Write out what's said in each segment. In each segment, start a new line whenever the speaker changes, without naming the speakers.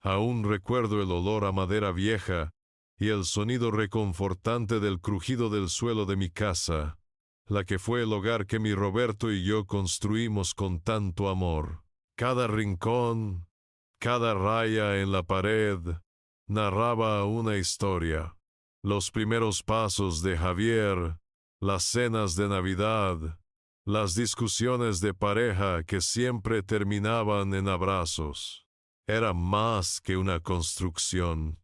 Aún recuerdo el olor a madera vieja y el sonido reconfortante del crujido del suelo de mi casa, la que fue el hogar que mi Roberto y yo construimos con tanto amor. Cada rincón, cada raya en la pared, narraba una historia. Los primeros pasos de Javier, las cenas de Navidad, las discusiones de pareja que siempre terminaban en abrazos. Era más que una construcción.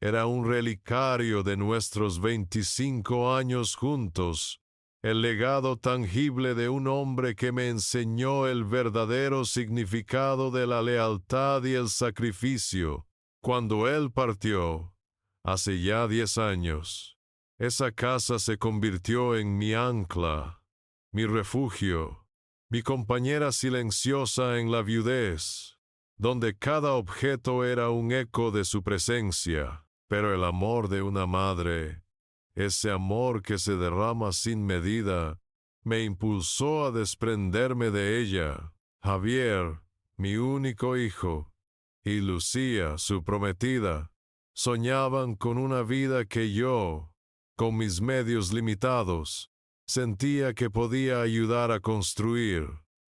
Era un relicario de nuestros 25 años juntos, el legado tangible de un hombre que me enseñó el verdadero significado de la lealtad y el sacrificio. Cuando él partió, hace ya 10 años, esa casa se convirtió en mi ancla, mi refugio, mi compañera silenciosa en la viudez, donde cada objeto era un eco de su presencia. Pero el amor de una madre, ese amor que se derrama sin medida, me impulsó a desprenderme de ella. Javier, mi único hijo, y Lucía, su prometida, soñaban con una vida que yo, con mis medios limitados, sentía que podía ayudar a construir.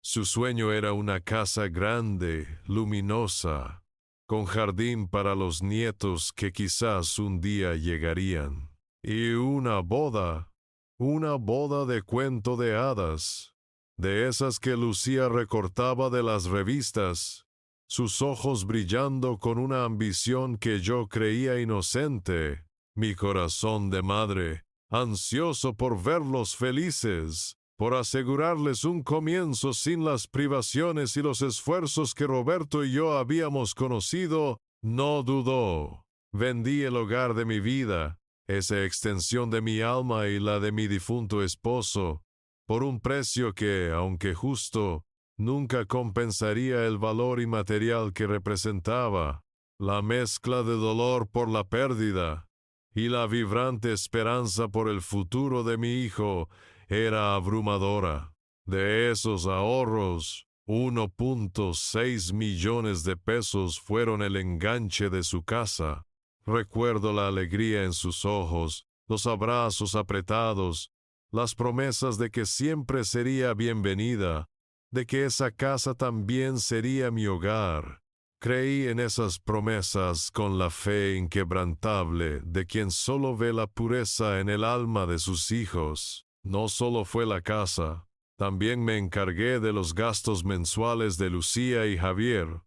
Su sueño era una casa grande, luminosa, con jardín para los nietos que quizás un día llegarían. Y una boda de cuento de hadas, de esas que Lucía recortaba de las revistas, sus ojos brillando con una ambición que yo creía inocente, mi corazón de madre, ansioso por verlos felices, por asegurarles un comienzo sin las privaciones y los esfuerzos que Roberto y yo habíamos conocido, no dudó. Vendí el hogar de mi vida, esa extensión de mi alma y la de mi difunto esposo, por un precio que, aunque justo, nunca compensaría el valor inmaterial que representaba. La mezcla de dolor por la pérdida y la vibrante esperanza por el futuro de mi hijo era abrumadora. De esos ahorros, 1.6 millones de pesos fueron el enganche de su casa. Recuerdo la alegría en sus ojos, los abrazos apretados, las promesas de que siempre sería bienvenida, de que esa casa también sería mi hogar. Creí en esas promesas con la fe inquebrantable de quien solo ve la pureza en el alma de sus hijos. No solo fue la casa, también me encargué de los gastos mensuales de Lucía y Javier,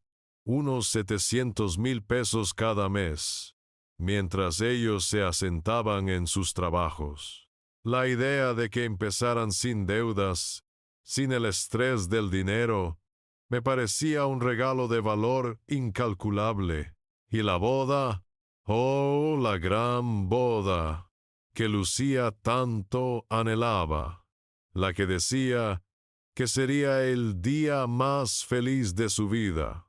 unos 700,000 pesos cada mes, mientras ellos se asentaban en sus trabajos. La idea de que empezaran sin deudas, sin el estrés del dinero, me parecía un regalo de valor incalculable. Y la boda, oh, la gran boda, que Lucía tanto anhelaba, la que decía que sería el día más feliz de su vida,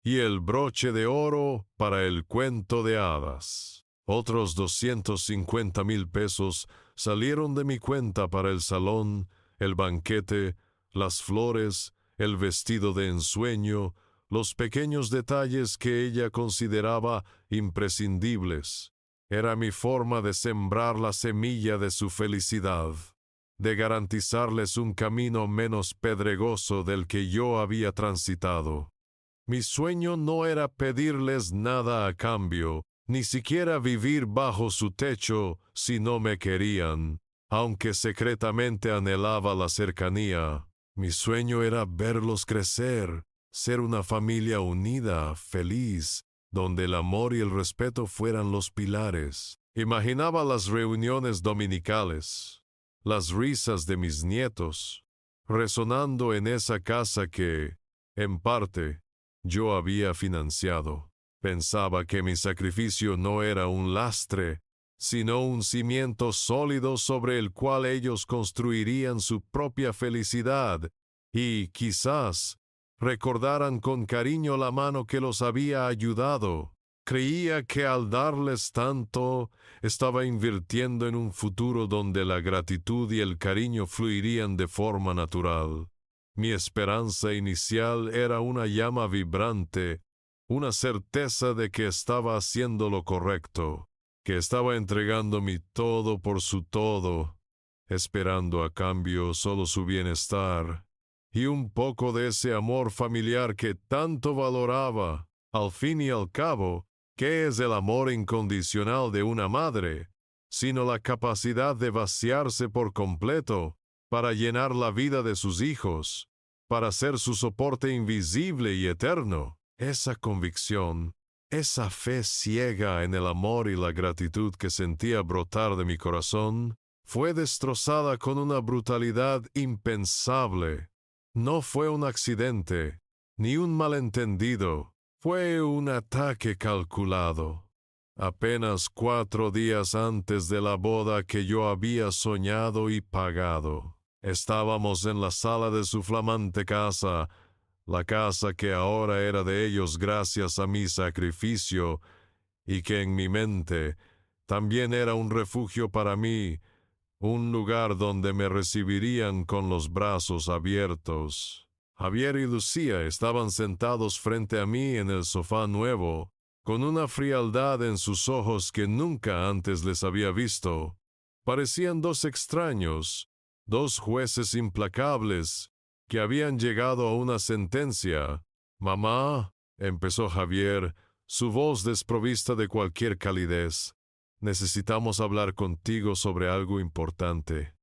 y el broche de oro para el cuento de hadas. Otros 250,000 pesos salieron de mi cuenta para el salón, el banquete, las flores, el vestido de ensueño, los pequeños detalles que ella consideraba imprescindibles. Era mi forma de sembrar la semilla de su felicidad, de garantizarles un camino menos pedregoso del que yo había transitado. Mi sueño no era pedirles nada a cambio, ni siquiera vivir bajo su techo si no me querían, aunque secretamente anhelaba la cercanía. Mi sueño era verlos crecer, ser una familia unida, feliz, donde el amor y el respeto fueran los pilares. Imaginaba las reuniones dominicales, las risas de mis nietos, resonando en esa casa que, en parte, yo había financiado. Pensaba que mi sacrificio no era un lastre, sino un cimiento sólido sobre el cual ellos construirían su propia felicidad y, quizás, recordaran con cariño la mano que los había ayudado. Creía que al darles tanto, estaba invirtiendo en un futuro donde la gratitud y el cariño fluirían de forma natural. Mi esperanza inicial era una llama vibrante, una certeza de que estaba haciendo lo correcto, que estaba entregando mi todo por su todo, esperando a cambio solo su bienestar, y un poco de ese amor familiar que tanto valoraba. Al fin y al cabo, ¿qué es el amor incondicional de una madre, sino la capacidad de vaciarse por completo para llenar la vida de sus hijos, para ser su soporte invisible y eterno? Esa convicción, esa fe ciega en el amor y la gratitud que sentía brotar de mi corazón, fue destrozada con una brutalidad impensable. No fue un accidente, ni un malentendido. Fue un ataque calculado. Apenas 4 días antes de la boda que yo había soñado y pagado, estábamos en la sala de su flamante casa, la casa que ahora era de ellos gracias a mi sacrificio, y que en mi mente también era un refugio para mí, un lugar donde me recibirían con los brazos abiertos. Javier y Lucía estaban sentados frente a mí en el sofá nuevo, con una frialdad en sus ojos que nunca antes les había visto. Parecían 2 extraños, 2 jueces implacables, que habían llegado a una sentencia. «Mamá», empezó Javier, su voz desprovista de cualquier calidez, «necesitamos hablar contigo sobre algo importante».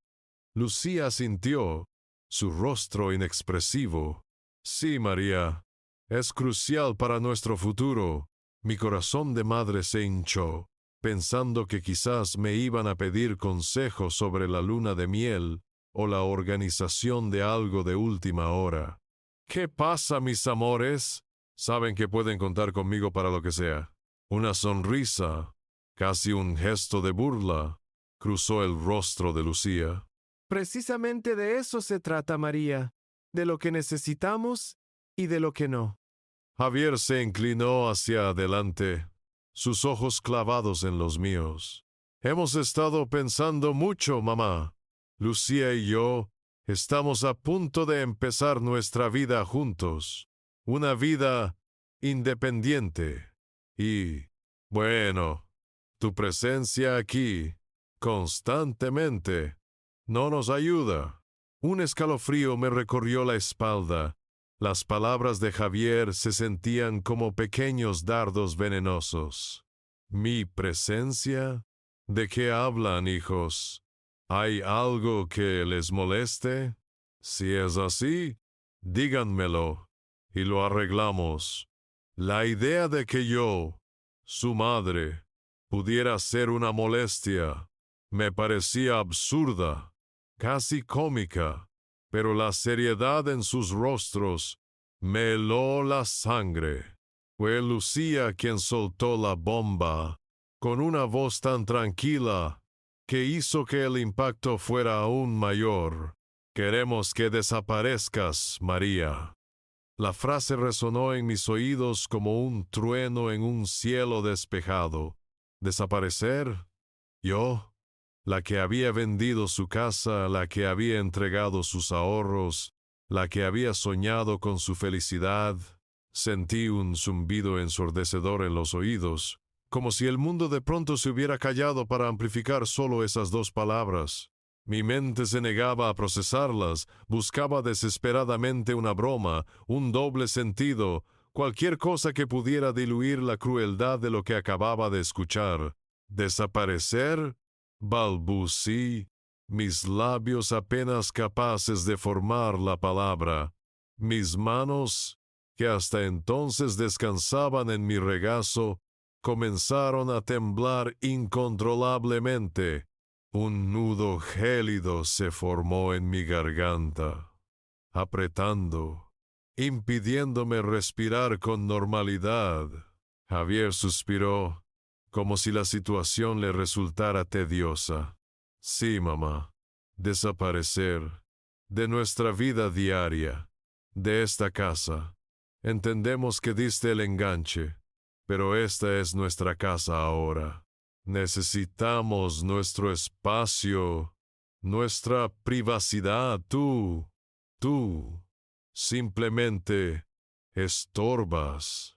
Lucía asintió, su rostro inexpresivo. «Sí, María, es crucial para nuestro futuro». Mi corazón de madre se hinchó, pensando que quizás me iban a pedir consejo sobre la luna de miel o la organización de algo de última hora. «¿Qué pasa, mis amores? Saben que pueden contar conmigo para lo que sea». Una sonrisa, casi un gesto de burla, cruzó el rostro de Lucía.
Precisamente de eso se trata, María, de lo que necesitamos y de lo que no.
Javier se inclinó hacia adelante, sus ojos clavados en los míos. «Hemos estado pensando mucho, mamá. Lucía y yo estamos a punto de empezar nuestra vida juntos, una vida independiente. Y, bueno, tu presencia aquí, constantemente, no nos ayuda». Un escalofrío me recorrió la espalda. Las palabras de Javier se sentían como pequeños dardos venenosos. ¿Mi presencia? ¿De qué hablan, hijos? ¿Hay algo que les moleste? Si es así, díganmelo, y lo arreglamos. La idea de que yo, su madre, pudiera ser una molestia, me parecía absurda, casi cómica, pero la seriedad en sus rostros me heló la sangre. Fue Lucía quien soltó la bomba, con una voz tan tranquila que hizo que el impacto fuera aún mayor. «Queremos que desaparezcas, María». La frase resonó en mis oídos como un trueno en un cielo despejado. ¿Desaparecer? ¿Yo? La que había vendido su casa, la que había entregado sus ahorros, la que había soñado con su felicidad. Sentí un zumbido ensordecedor en los oídos, como si el mundo de pronto se hubiera callado para amplificar solo esas 2 palabras. Mi mente se negaba a procesarlas, buscaba desesperadamente una broma, un doble sentido, cualquier cosa que pudiera diluir la crueldad de lo que acababa de escuchar. ¿Desaparecer?, balbucí, mis labios apenas capaces de formar la palabra. Mis manos, que hasta entonces descansaban en mi regazo, comenzaron a temblar incontrolablemente. Un nudo gélido se formó en mi garganta, apretando, impidiéndome respirar con normalidad. Javier suspiró, como si la situación le resultara tediosa. «Sí, mamá, desaparecer de nuestra vida diaria, de esta casa. Entendemos que diste el enganche, pero esta es nuestra casa ahora. Necesitamos nuestro espacio, nuestra privacidad. Tú simplemente estorbas».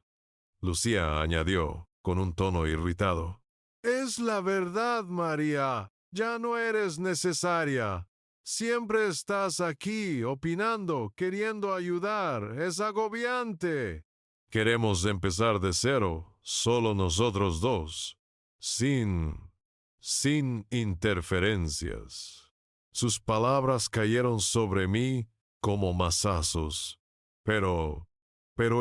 Lucía añadió, con un tono irritado.
Es la verdad, María. Ya no eres necesaria. Siempre estás aquí, opinando, queriendo ayudar. Es agobiante.
Queremos empezar de cero, solo nosotros dos, sin interferencias. Sus palabras cayeron sobre mí como mazazos. Pero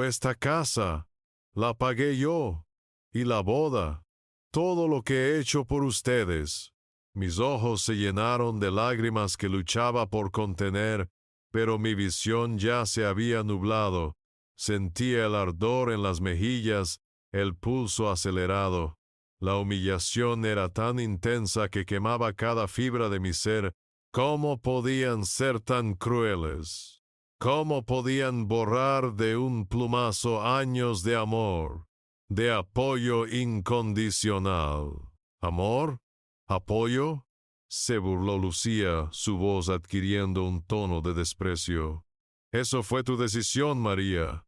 esta casa, la pagué yo, y la boda, todo lo que he hecho por ustedes. Mis ojos se llenaron de lágrimas que luchaba por contener, pero mi visión ya se había nublado. Sentía el ardor en las mejillas, el pulso acelerado. La humillación era tan intensa que quemaba cada fibra de mi ser. ¿Cómo podían ser tan crueles? ¿Cómo podían borrar de un plumazo años de amor, de apoyo incondicional? ¿Amor? ¿Apoyo? Se burló Lucía, su voz adquiriendo un tono de desprecio. Eso fue tu decisión, María.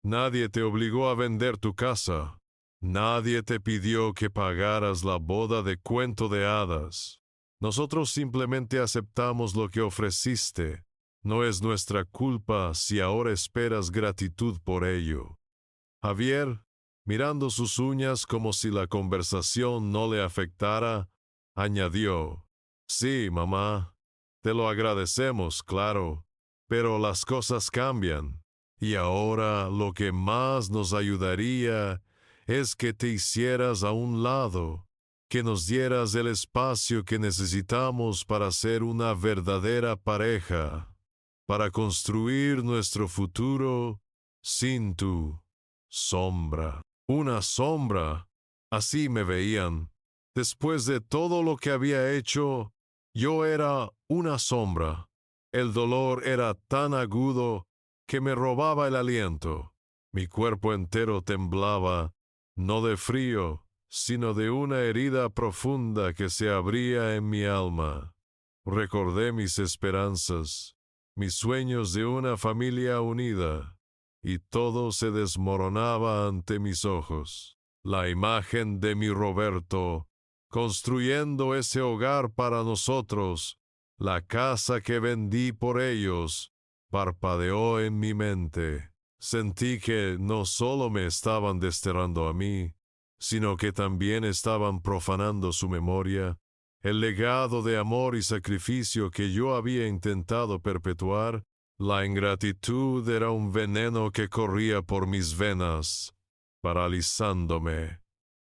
Nadie te obligó a vender tu casa. Nadie te pidió que pagaras la boda de cuento de hadas. Nosotros simplemente aceptamos lo que ofreciste. No es nuestra culpa si ahora esperas gratitud por ello. Javier, mirando sus uñas como si la conversación no le afectara, añadió, sí, mamá, te lo agradecemos, claro, pero las cosas cambian, y ahora lo que más nos ayudaría es que te hicieras a un lado, que nos dieras el espacio que necesitamos para ser una verdadera pareja, para construir nuestro futuro sin tu sombra. Una sombra. Así me veían. Después de todo lo que había hecho, yo era una sombra. El dolor era tan agudo que me robaba el aliento. Mi cuerpo entero temblaba, no de frío, sino de una herida profunda que se abría en mi alma. Recordé mis esperanzas, mis sueños de una familia unida, y todo se desmoronaba ante mis ojos. La imagen de mi Roberto, construyendo ese hogar para nosotros, la casa que vendí por ellos, parpadeó en mi mente. Sentí que no solo me estaban desterrando a mí, sino que también estaban profanando su memoria, el legado de amor y sacrificio que yo había intentado perpetuar. La ingratitud era un veneno que corría por mis venas, paralizándome.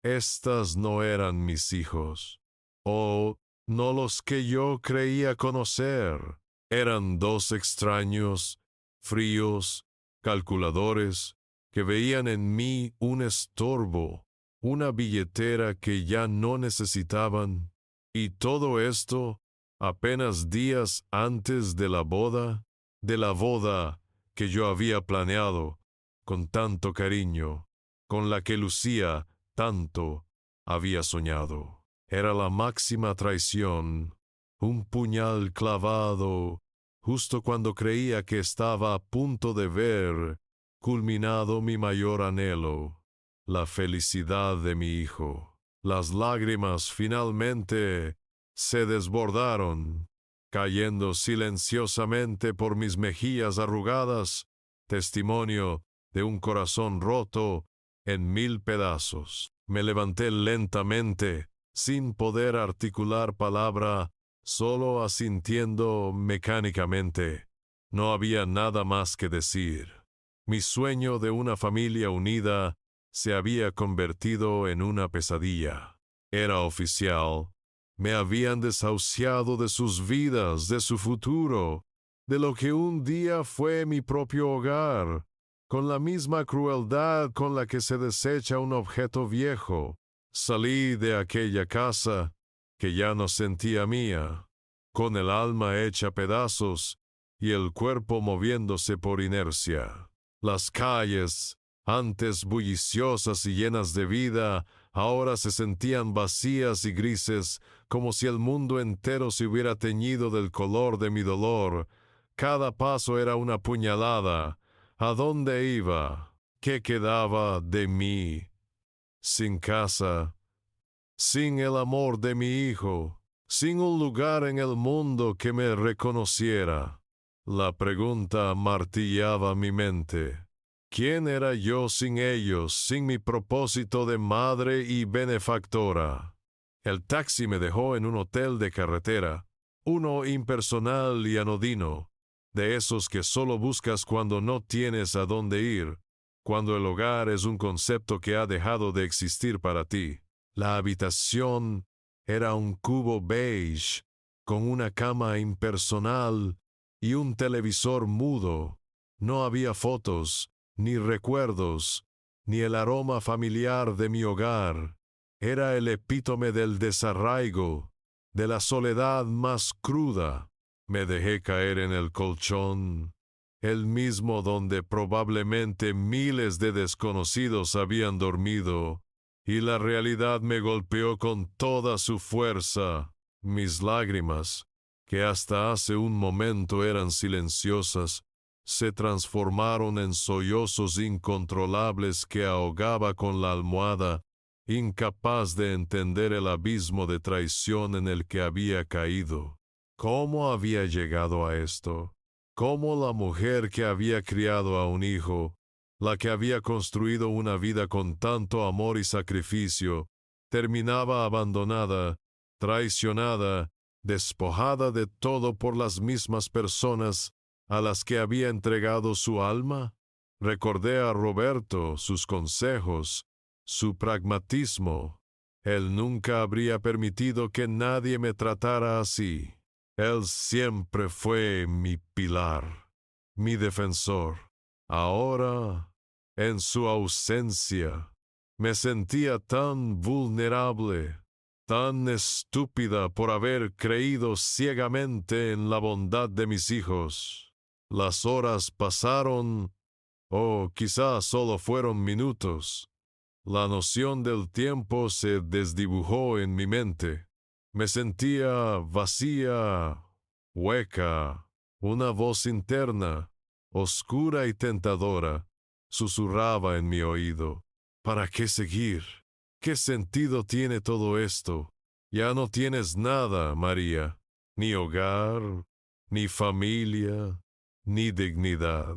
Estas no eran mis hijos, o no los que yo creía conocer. Eran dos extraños, fríos, calculadores, que veían en mí un estorbo, una billetera que ya no necesitaban. Y todo esto apenas días antes de la boda que yo había planeado con tanto cariño, con la que Lucía tanto había soñado. Era la máxima traición, un puñal clavado justo cuando creía que estaba a punto de ver culminado mi mayor anhelo, la felicidad de mi hijo. Las lágrimas finalmente se desbordaron, cayendo silenciosamente por mis mejillas arrugadas, testimonio de un corazón roto en 1000 pedazos. Me levanté lentamente, sin poder articular palabra, solo asintiendo mecánicamente. No había nada más que decir. Mi sueño de una familia unida se había convertido en una pesadilla. Era oficial. Me habían desahuciado de sus vidas, de su futuro, de lo que un día fue mi propio hogar, con la misma crueldad con la que se desecha un objeto viejo. Salí de aquella casa, que ya no sentía mía, con el alma hecha pedazos y el cuerpo moviéndose por inercia. Las calles, antes bulliciosas y llenas de vida, ahora se sentían vacías y grises, como si el mundo entero se hubiera teñido del color de mi dolor. Cada paso era una puñalada. ¿A dónde iba? ¿Qué quedaba de mí? Sin casa, sin el amor de mi hijo, sin un lugar en el mundo que me reconociera. La pregunta martillaba mi mente. ¿Quién era yo sin ellos, sin mi propósito de madre y benefactora? El taxi me dejó en un hotel de carretera, uno impersonal y anodino, de esos que solo buscas cuando no tienes a dónde ir, cuando el hogar es un concepto que ha dejado de existir para ti. La habitación era un cubo beige, con una cama impersonal y un televisor mudo. No había fotos, ni recuerdos, ni el aroma familiar de mi hogar. Era el epítome del desarraigo, de la soledad más cruda. Me dejé caer en el colchón, el mismo donde probablemente miles de desconocidos habían dormido, y la realidad me golpeó con toda su fuerza. Mis lágrimas, que hasta hace un momento eran silenciosas, se transformaron en sollozos incontrolables que ahogaba con la almohada, incapaz de entender el abismo de traición en el que había caído. ¿Cómo había llegado a esto? ¿Cómo la mujer que había criado a un hijo, la que había construido una vida con tanto amor y sacrificio, terminaba abandonada, traicionada, despojada de todo por las mismas personas a las que había entregado su alma? Recordé a Roberto, sus consejos, su pragmatismo. Él nunca habría permitido que nadie me tratara así. Él siempre fue mi pilar, mi defensor. Ahora, en su ausencia, me sentía tan vulnerable, tan estúpida por haber creído ciegamente en la bondad de mis hijos. Las horas pasaron, o quizás solo fueron minutos. La noción del tiempo se desdibujó en mi mente. Me sentía vacía, hueca. Una voz interna, oscura y tentadora, susurraba en mi oído. ¿Para qué seguir? ¿Qué sentido tiene todo esto? Ya no tienes nada, María, ni hogar, ni familia, ni dignidad.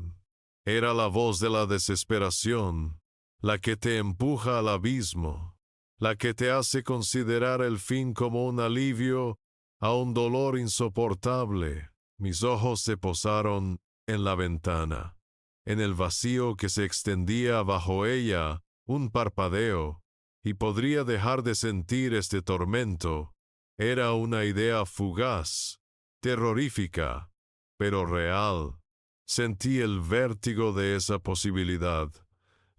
Era la voz de la desesperación, la que te empuja al abismo, la que te hace considerar el fin como un alivio a un dolor insoportable. Mis ojos se posaron en la ventana, en el vacío que se extendía bajo ella, un parpadeo, y podría dejar de sentir este tormento. Era una idea fugaz, terrorífica, pero real. Sentí el vértigo de esa posibilidad,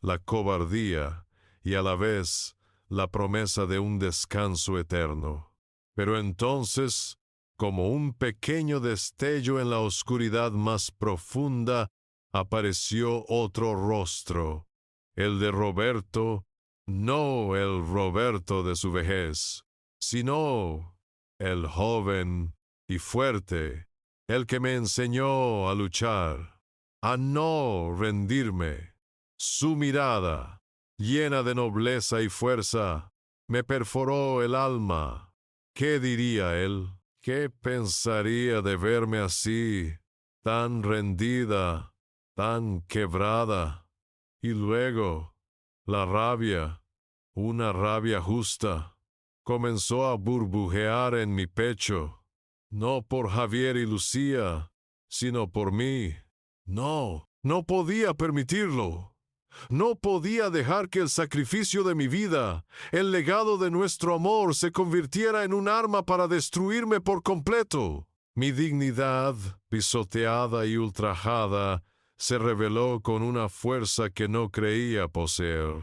la cobardía y a la vez la promesa de un descanso eterno. Pero entonces, como un pequeño destello en la oscuridad más profunda, apareció otro rostro, el de Roberto, no el Roberto de su vejez, sino el joven y fuerte, el que me enseñó a luchar, a no rendirme. Su mirada, llena de nobleza y fuerza, me perforó el alma. ¿Qué diría él? ¿Qué pensaría de verme así, tan rendida, tan quebrada? Y luego, la rabia, una rabia justa, comenzó a burbujear en mi pecho, no por Javier y Lucía, sino por mí. No podía permitirlo. No podía dejar que el sacrificio de mi vida, el legado de nuestro amor, se convirtiera en un arma para destruirme por completo. Mi dignidad, pisoteada y ultrajada, se reveló con una fuerza que no creía poseer.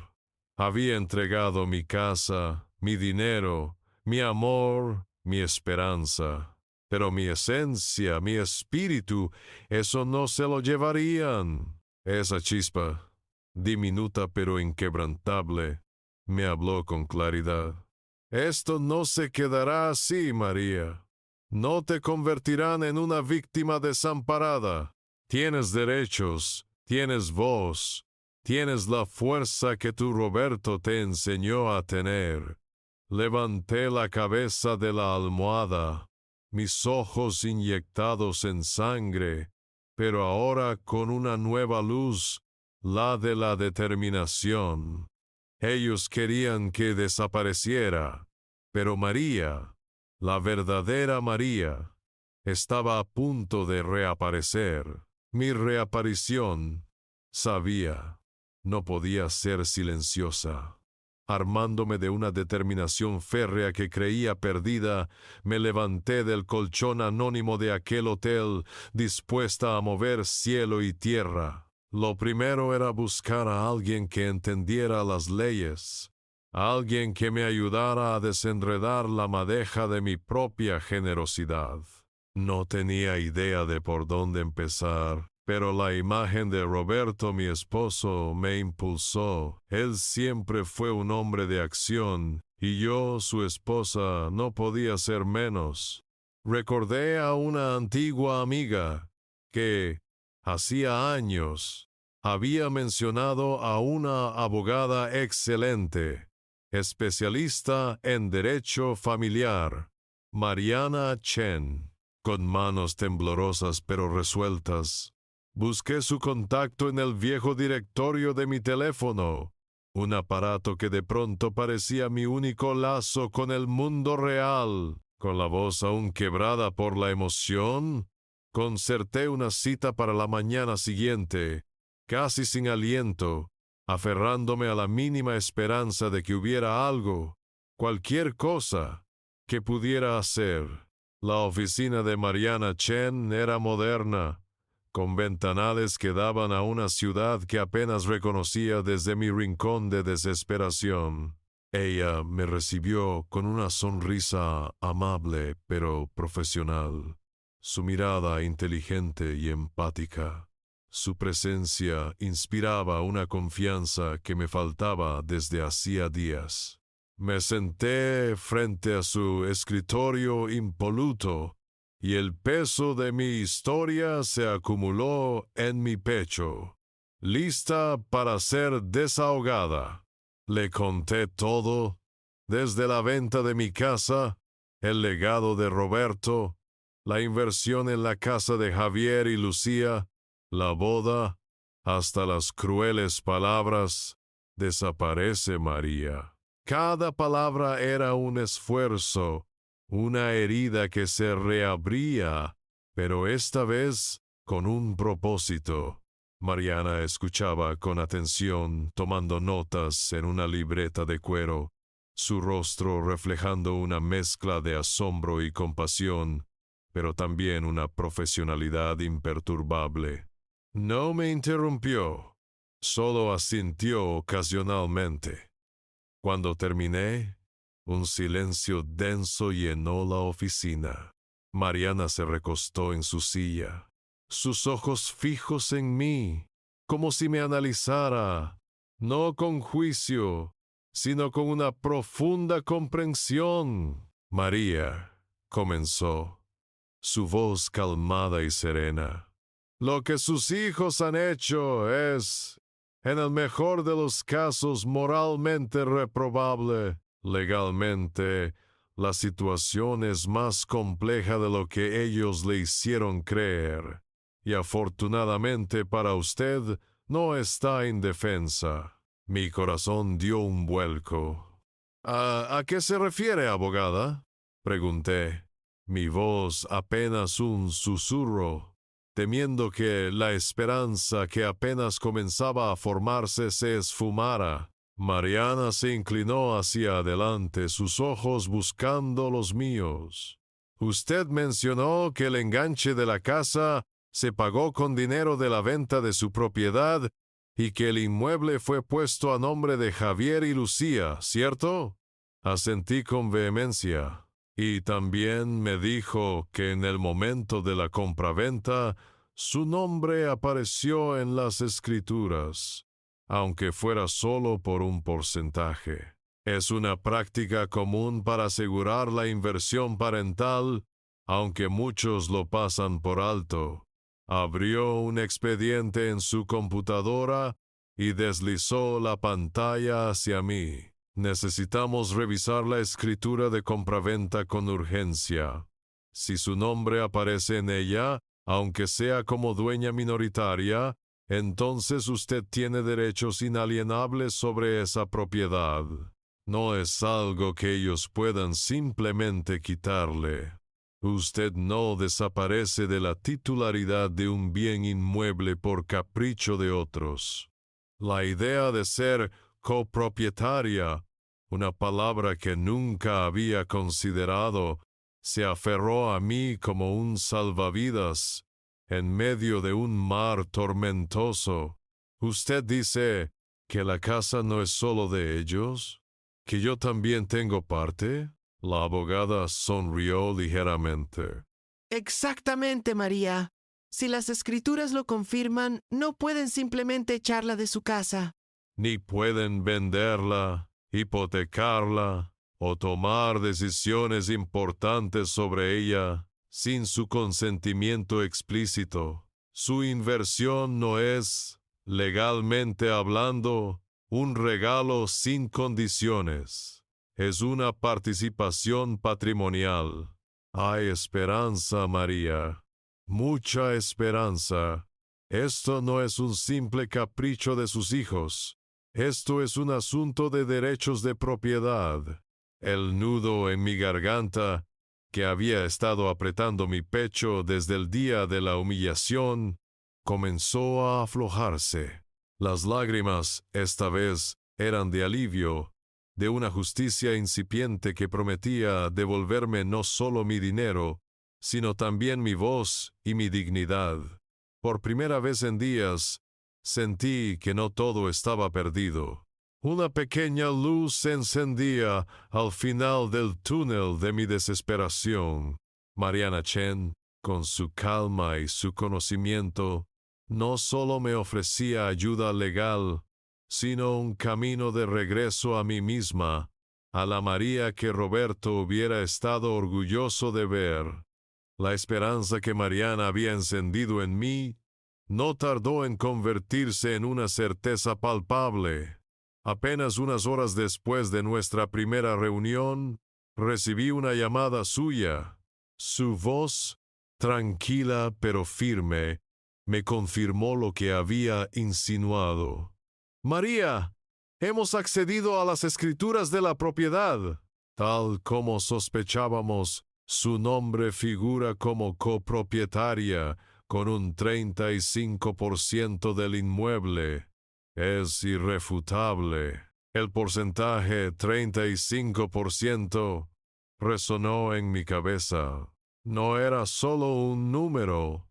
Había entregado mi casa, mi dinero, mi amor, mi esperanza. Pero mi esencia, mi espíritu, eso no se lo llevarían. Esa chispa, diminuta pero inquebrantable, me habló con claridad. Esto no se quedará así, María. No te convertirán en una víctima desamparada. Tienes derechos, tienes voz, Tienes la fuerza que tu Roberto te enseñó a tener. Levanté la cabeza de la almohada, mis ojos inyectados en sangre, pero ahora con una nueva luz, la de la determinación. Ellos querían que desapareciera, pero María, la verdadera María, estaba a punto de reaparecer. Mi reaparición, sabía, no podía ser silenciosa. Armándome de una determinación férrea que creía perdida, me levanté del colchón anónimo de aquel hotel, dispuesta a mover cielo y tierra. Lo primero era buscar a alguien que entendiera las leyes, a alguien que me ayudara a desenredar la madeja de mi propia generosidad. No tenía idea de por dónde empezar, pero la imagen de Roberto, mi esposo, me impulsó. Él siempre fue un hombre de acción, y yo, su esposa, no podía ser menos. Recordé a una antigua amiga que, hacía años, había mencionado a una abogada excelente, especialista en derecho familiar, Mariana Chen. Con manos temblorosas pero resueltas, busqué su contacto en el viejo directorio de mi teléfono, un aparato que de pronto parecía mi único lazo con el mundo real. Con la voz aún quebrada por la emoción, concerté una cita para la mañana siguiente, casi sin aliento, aferrándome a la mínima esperanza de que hubiera algo, cualquier cosa, que pudiera hacer. La oficina de Mariana Chen era moderna, con ventanales que daban a una ciudad que apenas reconocía desde mi rincón de desesperación. Ella me recibió con una sonrisa amable pero profesional, su mirada inteligente y empática. Su presencia inspiraba una confianza que me faltaba desde hacía días. Me senté frente a su escritorio impoluto y el peso de mi historia se acumuló en mi pecho, lista para ser desahogada. Le conté todo, desde la venta de mi casa, el legado de Roberto, la inversión en la casa de Javier y Lucía, la boda, hasta las crueles palabras, desaparece María. Cada palabra era un esfuerzo, una herida que se reabría, pero esta vez con un propósito. Mariana escuchaba con atención, tomando notas en una libreta de cuero, su rostro reflejando una mezcla de asombro y compasión, pero también una profesionalidad imperturbable. No me interrumpió, solo asintió ocasionalmente. Cuando terminé, un silencio denso llenó la oficina. Mariana se recostó en su silla, sus ojos fijos en mí, como si me analizara, no con juicio, sino con una profunda comprensión. María, comenzó, su voz calmada y serena. Lo que sus hijos han hecho es, en el mejor de los casos, moralmente reprobable. Legalmente, la situación es más compleja de lo que ellos le hicieron creer, y afortunadamente para usted no está indefensa. Mi corazón dio un vuelco. ¿A qué se refiere, abogada?, pregunté, mi voz apenas un susurro, temiendo que la esperanza que apenas comenzaba a formarse se esfumara. Mariana se inclinó hacia adelante, sus ojos buscando los míos. Usted mencionó que el enganche de la casa se pagó con dinero de la venta de su propiedad y que el inmueble fue puesto a nombre de Javier y Lucía, ¿cierto? Asentí con vehemencia. Y también me dijo que en el momento de la compraventa su nombre apareció en las escrituras, aunque fuera solo por un porcentaje. Es una práctica común para asegurar la inversión parental, aunque muchos lo pasan por alto. Abrió un expediente en su computadora y deslizó la pantalla hacia mí. Necesitamos revisar la escritura de compraventa con urgencia. Si su nombre aparece en ella, aunque sea como dueña minoritaria, entonces usted tiene derechos inalienables sobre esa propiedad. No es algo que ellos puedan simplemente quitarle. Usted no desaparece de la titularidad de un bien inmueble por capricho de otros. La idea de ser copropietaria, una palabra que nunca había considerado, se aferró a mí como un salvavidas en medio de un mar tormentoso. ¿Usted dice que la casa no es solo de ellos? ¿Que yo también tengo parte? La abogada sonrió ligeramente.
Exactamente, María. Si las escrituras lo confirman, no pueden simplemente echarla de su casa.
Ni pueden venderla, hipotecarla o tomar decisiones importantes sobre ella sin su consentimiento explícito. Su inversión no es, legalmente hablando, un regalo sin condiciones. Es una participación patrimonial. Hay esperanza, María. Mucha esperanza. Esto no es un simple capricho de sus hijos. Esto es un asunto de derechos de propiedad. El nudo en mi garganta, que había estado apretando mi pecho desde el día de la humillación, comenzó a aflojarse. Las lágrimas, esta vez, eran de alivio, de una justicia incipiente que prometía devolverme no solo mi dinero, sino también mi voz y mi dignidad. Por primera vez en días, sentí que no todo estaba perdido. Una pequeña luz se encendía al final del túnel de mi desesperación. Mariana Chen, con su calma y su conocimiento, no solo me ofrecía ayuda legal, sino un camino de regreso a mí misma, a la María que Roberto hubiera estado orgulloso de ver. La esperanza que Mariana había encendido en mí no tardó en convertirse en una certeza palpable. Apenas unas horas después de nuestra primera reunión, recibí una llamada suya. Su voz, tranquila pero firme, me confirmó lo que había insinuado. María, hemos accedido a las escrituras de la propiedad. Tal como sospechábamos, su nombre figura como copropietaria con un 35% del inmueble. Es irrefutable. El porcentaje 35% resonó en mi cabeza. No era solo un número,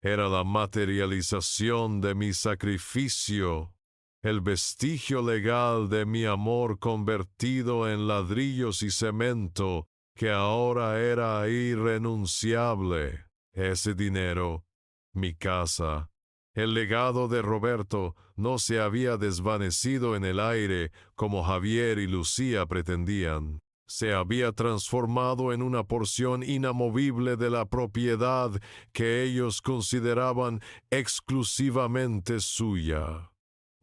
era la materialización de mi sacrificio, el vestigio legal de mi amor convertido en ladrillos y cemento que ahora era irrenunciable. Ese dinero, mi casa, el legado de Roberto no se había desvanecido en el aire como Javier y Lucía pretendían. Se había transformado en una porción inamovible de la propiedad que ellos consideraban exclusivamente suya.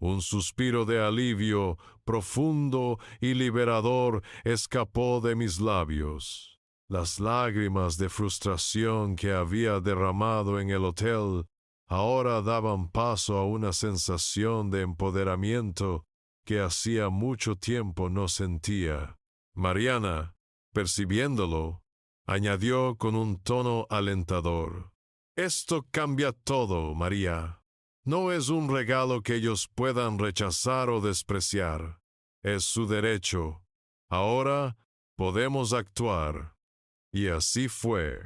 Un suspiro de alivio profundo y liberador escapó de mis labios. Las lágrimas de frustración que había derramado en el hotel ahora daban paso a una sensación de empoderamiento que hacía mucho tiempo no sentía. Mariana, percibiéndolo, añadió con un tono alentador: «Esto cambia todo, María. No es un regalo que ellos puedan rechazar o despreciar. Es su derecho. Ahora podemos actuar». Y así fue.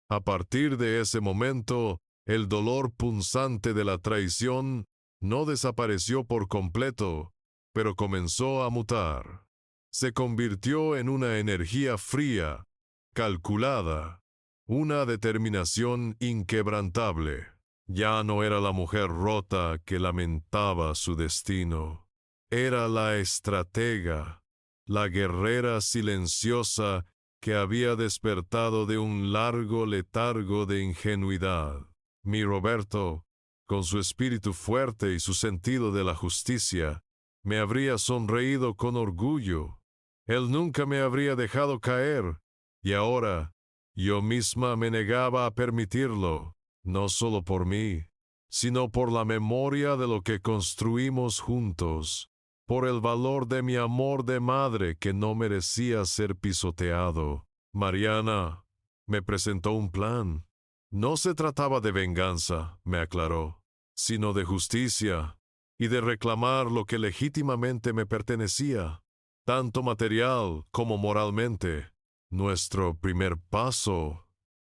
A partir de ese momento, el dolor punzante de la traición no desapareció por completo, pero comenzó a mutar. Se convirtió en una energía fría, calculada, una determinación inquebrantable. Ya no era la mujer rota que lamentaba su destino. Era la estratega, la guerrera silenciosa que había despertado de un largo letargo de ingenuidad. Mi Roberto, con su espíritu fuerte y su sentido de la justicia, me habría sonreído con orgullo. Él nunca me habría dejado caer, y ahora yo misma me negaba a permitirlo, no solo por mí, sino por la memoria de lo que construimos juntos, por el valor de mi amor de madre que no merecía ser pisoteado. Mariana me presentó un plan. No se trataba de venganza, me aclaró, sino de justicia y de reclamar lo que legítimamente me pertenecía, tanto material como moralmente. Nuestro primer paso,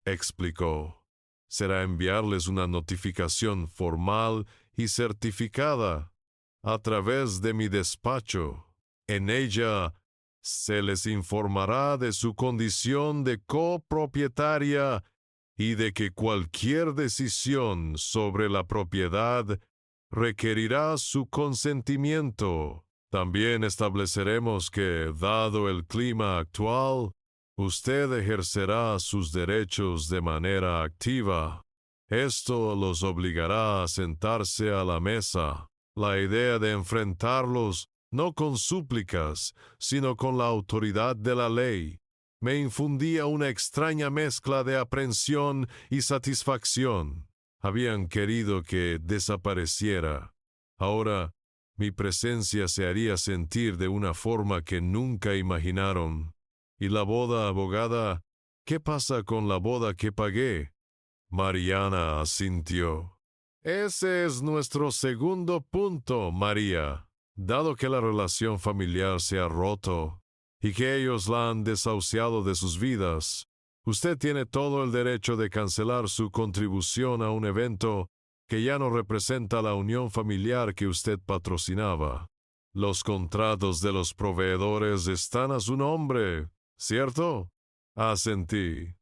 explicó, será enviarles una notificación formal y certificada a través de mi despacho. En ella se les informará de su condición de copropietaria y de que cualquier decisión sobre la propiedad requerirá su consentimiento. También estableceremos que, dado el clima actual, usted ejercerá sus derechos de manera activa. Esto los obligará a sentarse a la mesa. La idea de enfrentarlos no con súplicas, sino con la autoridad de la ley, me infundía una extraña mezcla de aprensión y satisfacción. Habían querido que desapareciera. Ahora mi presencia se haría sentir de una forma que nunca imaginaron. ¿Y la boda, abogada? ¿Qué pasa con la boda que pagué? Mariana asintió. Ese es nuestro segundo punto, María. Dado que la relación familiar se ha roto y que ellos la han desahuciado de sus vidas, usted tiene todo el derecho de cancelar su contribución a un evento que ya no representa la unión familiar que usted patrocinaba. Los contratos de los proveedores están a su nombre, ¿cierto? Asentí.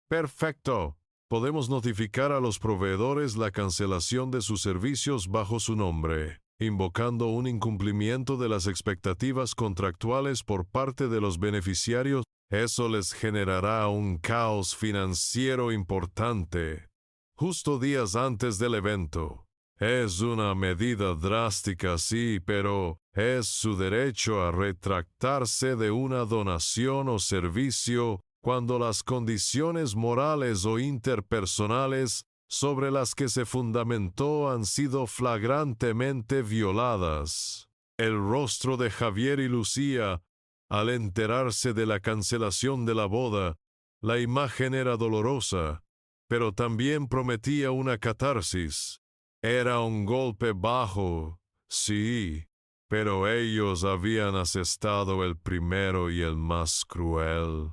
Perfecto. Podemos notificar a los proveedores la cancelación de sus servicios bajo su nombre, invocando un incumplimiento de las expectativas contractuales por parte de los beneficiarios. Eso les generará un caos financiero importante, justo días antes del evento. Es una medida drástica, sí, pero es su derecho a retractarse de una donación o servicio cuando las condiciones morales o interpersonales sobre las que se fundamentó han sido flagrantemente violadas. El rostro de Javier y Lucía, al enterarse de la cancelación de la boda, la imagen era dolorosa, pero también prometía una catarsis. Era un golpe bajo, sí, pero ellos habían asestado el primero y el más cruel.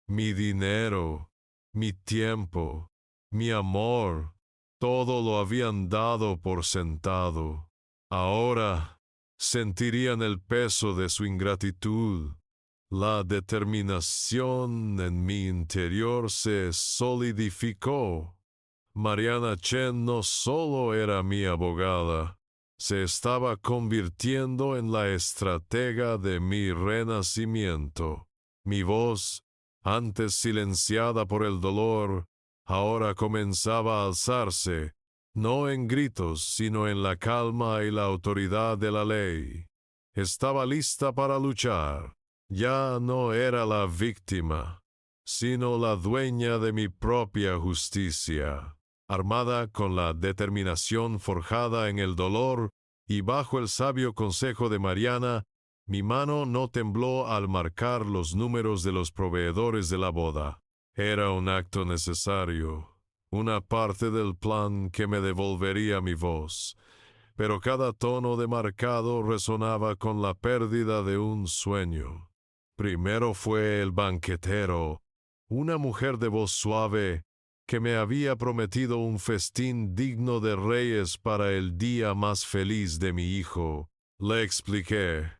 Mi dinero, mi tiempo, mi amor, todo lo habían dado por sentado. Ahora sentirían el peso de su ingratitud. La determinación en mi interior se solidificó. Mariana Chen no solo era mi abogada, se estaba convirtiendo en la estratega de mi renacimiento. Mi voz, antes silenciada por el dolor, ahora comenzaba a alzarse, no en gritos, sino en la calma y la autoridad de la ley. Estaba lista para luchar. Ya no era la víctima, sino la dueña de mi propia justicia. Armada con la determinación forjada en el dolor y bajo el sabio consejo de Mariana, mi mano no tembló al marcar los números de los proveedores de la boda. Era un acto necesario, una parte del plan que me devolvería mi voz, pero cada tono de marcado resonaba con la pérdida de un sueño. Primero fue el banquetero, una mujer de voz suave, que me había prometido un festín digno de reyes para el día más feliz de mi hijo. Le expliqué,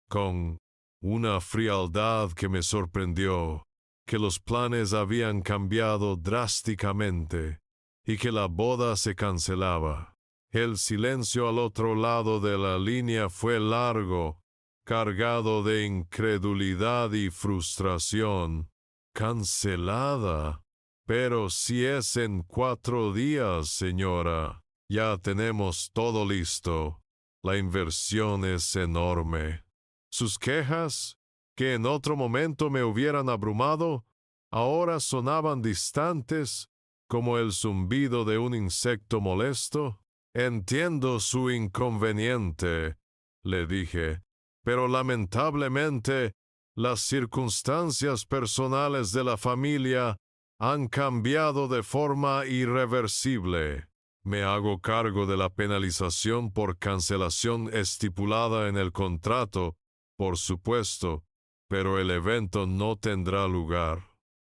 con una frialdad que me sorprendió, que los planes habían cambiado drásticamente y que la boda se cancelaba. El silencio al otro lado de la línea fue largo, cargado de incredulidad y frustración. ¿Cancelada? Pero si es en 4 días, señora. Ya tenemos todo listo. La inversión es enorme. Sus quejas, que en otro momento me hubieran abrumado, ahora sonaban distantes como el zumbido de un insecto molesto. Entiendo su inconveniente, le dije, pero lamentablemente las circunstancias personales de la familia han cambiado de forma irreversible. Me hago cargo de la penalización por cancelación estipulada en el contrato, por supuesto, pero el evento no tendrá lugar.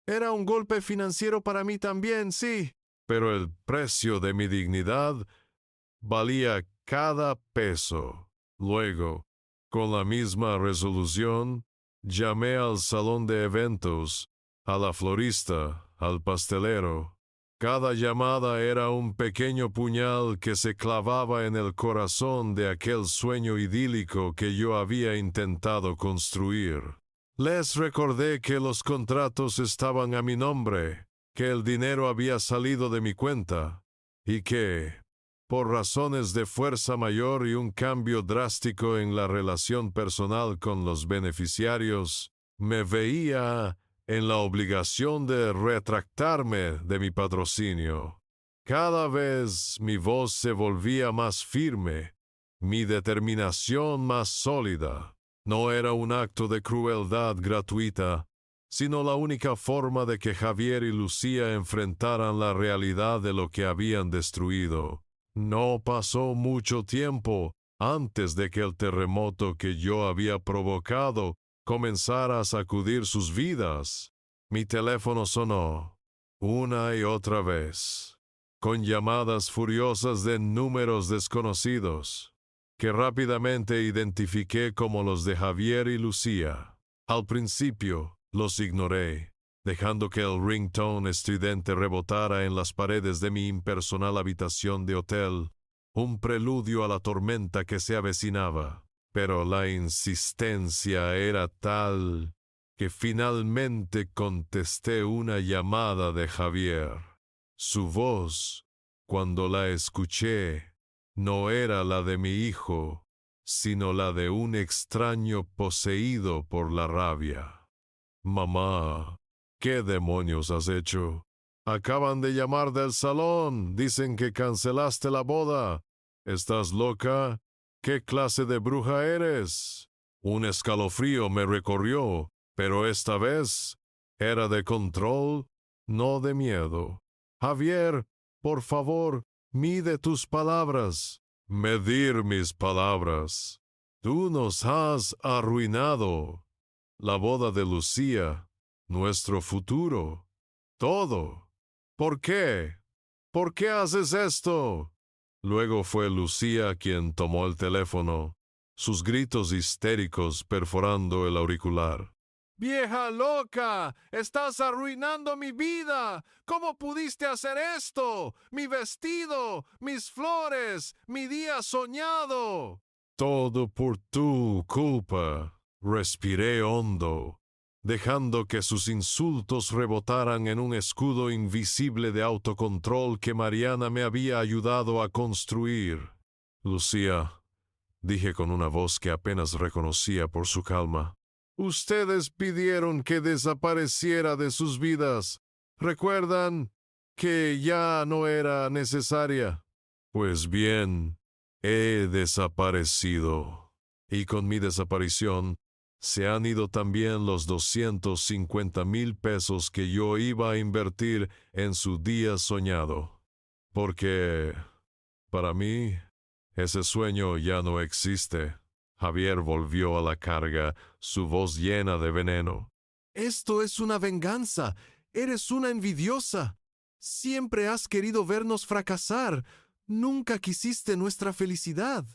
Era un golpe financiero para mí también, sí, pero el precio de mi dignidad valía cada peso. Luego, con la misma resolución, llamé al salón de eventos, a la florista, al pastelero. Cada llamada era un pequeño puñal que se clavaba en el corazón de aquel sueño idílico que yo había intentado construir. Les recordé que los contratos estaban a mi nombre, que el dinero había salido de mi cuenta, y que, por razones de fuerza mayor y un cambio drástico en la relación personal con los beneficiarios, me veía en la obligación de retractarme de mi patrocinio. Cada vez mi voz se volvía más firme, mi determinación más sólida. No era un acto de crueldad gratuita, sino la única forma de que Javier y Lucía enfrentaran la realidad de lo que habían destruido. No pasó mucho tiempo antes de que el terremoto que yo había provocado comenzara a sacudir sus vidas. Mi teléfono sonó una y otra vez, con llamadas furiosas de números desconocidos, que rápidamente identifiqué como los de Javier y Lucía. Al principio los ignoré, dejando que el ringtone estridente rebotara en las paredes de mi impersonal habitación de hotel, un preludio a la tormenta que se avecinaba. Pero la insistencia era tal que finalmente contesté una llamada de Javier. Su voz, cuando la escuché, no era la de mi hijo, sino la de un extraño poseído por la rabia. Mamá, ¿qué demonios has hecho? Acaban de llamar del salón. Dicen que cancelaste la boda. ¿Estás loca? ¿Qué clase de bruja eres? Un escalofrío me recorrió, pero esta vez era de control, no de miedo. Javier, por favor, mide tus palabras. Medir mis palabras. Tú nos has arruinado. La boda de Lucía, nuestro futuro, todo. ¿Por qué? ¿Por qué haces esto? Luego fue Lucía quien tomó el teléfono, sus gritos histéricos perforando el auricular. ¡Vieja loca! ¡Estás arruinando mi vida! ¿Cómo pudiste hacer esto? ¡Mi vestido! ¡Mis flores! ¡Mi día soñado! Todo por tu culpa. Respiré hondo, dejando que sus insultos rebotaran en un escudo invisible de autocontrol que Mariana me había ayudado a construir. Lucía, dije con una voz que apenas reconocía por su calma, ustedes pidieron que desapareciera de sus vidas. ¿Recuerdan que ya no era necesaria? Pues bien, he desaparecido. Y con mi desaparición, se han ido también los 250,000 pesos que yo iba a invertir en su día soñado. Porque, para mí, ese sueño ya no existe. Javier volvió a la carga, su voz llena de veneno. Esto es una venganza. Eres una envidiosa. Siempre has querido vernos fracasar. Nunca quisiste nuestra felicidad.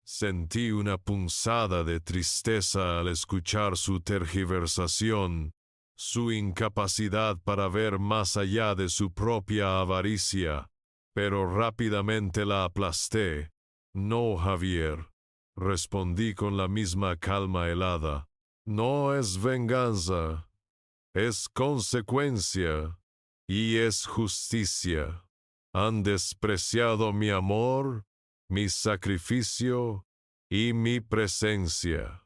Sentí una punzada de tristeza al escuchar su tergiversación, su incapacidad para ver más allá de su propia avaricia, pero rápidamente la aplasté. No, Javier, respondí con la misma calma helada. No es venganza, es consecuencia y es justicia. Han despreciado mi amor, mi sacrificio y mi presencia.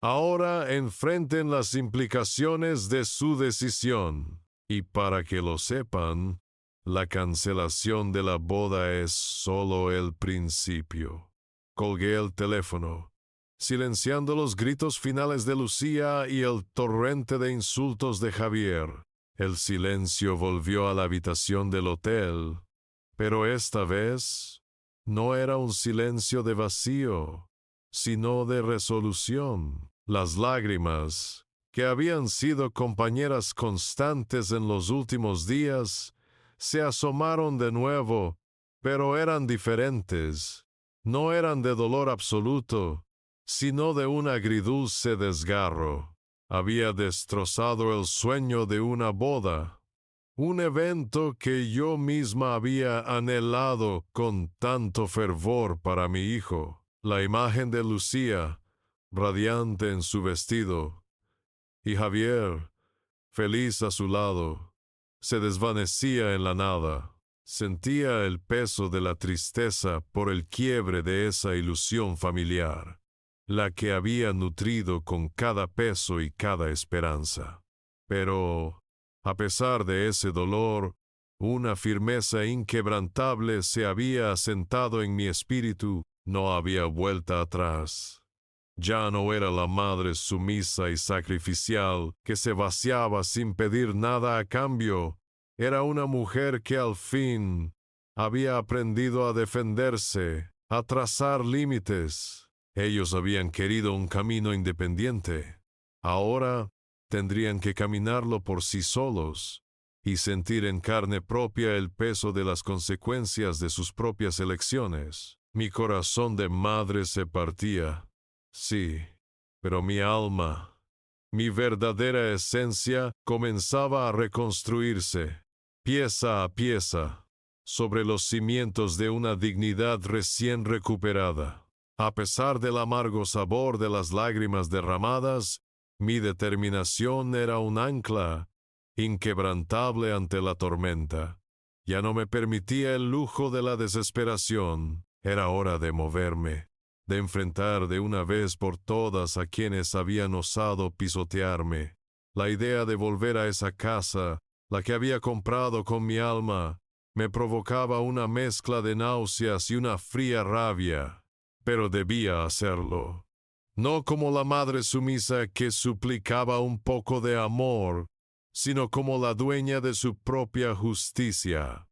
Ahora enfrenten las implicaciones de su decisión. Y para que lo sepan, la cancelación de la boda es solo el principio. Colgué el teléfono, silenciando los gritos finales de Lucía y el torrente de insultos de Javier. El silencio volvió a la habitación del hotel, pero esta vez no era un silencio de vacío, sino de resolución. Las lágrimas, que habían sido compañeras constantes en los últimos días, se asomaron de nuevo, pero eran diferentes. No eran de dolor absoluto, sino de un agridulce desgarro. Había destrozado el sueño de una boda, un evento que yo misma había anhelado con tanto fervor para mi hijo. La imagen de Lucía, radiante en su vestido, y Javier, feliz a su lado, se desvanecía en la nada. Sentía el peso de la tristeza por el quiebre de esa ilusión familiar, la que había nutrido con cada peso y cada esperanza. Pero, a pesar de ese dolor, una firmeza inquebrantable se había asentado en mi espíritu. No había vuelta atrás. Ya no era la madre sumisa y sacrificial que se vaciaba sin pedir nada a cambio. Era una mujer que al fin había aprendido a defenderse, a trazar límites. Ellos habían querido un camino independiente. Ahora tendrían que caminarlo por sí solos y sentir en carne propia el peso de las consecuencias de sus propias elecciones. Mi corazón de madre se partía. Sí, pero mi alma, mi verdadera esencia, comenzaba a reconstruirse, pieza a pieza, sobre los cimientos de una dignidad recién recuperada. A pesar del amargo sabor de las lágrimas derramadas, mi determinación era un ancla inquebrantable ante la tormenta. Ya no me permitía el lujo de la desesperación. Era hora de moverme, de enfrentar de una vez por todas a quienes habían osado pisotearme. La idea de volver a esa casa, la que había comprado con mi alma, me provocaba una mezcla de náuseas y una fría rabia, pero debía hacerlo. No como la madre sumisa que suplicaba un poco de amor, sino como la dueña de su propia justicia.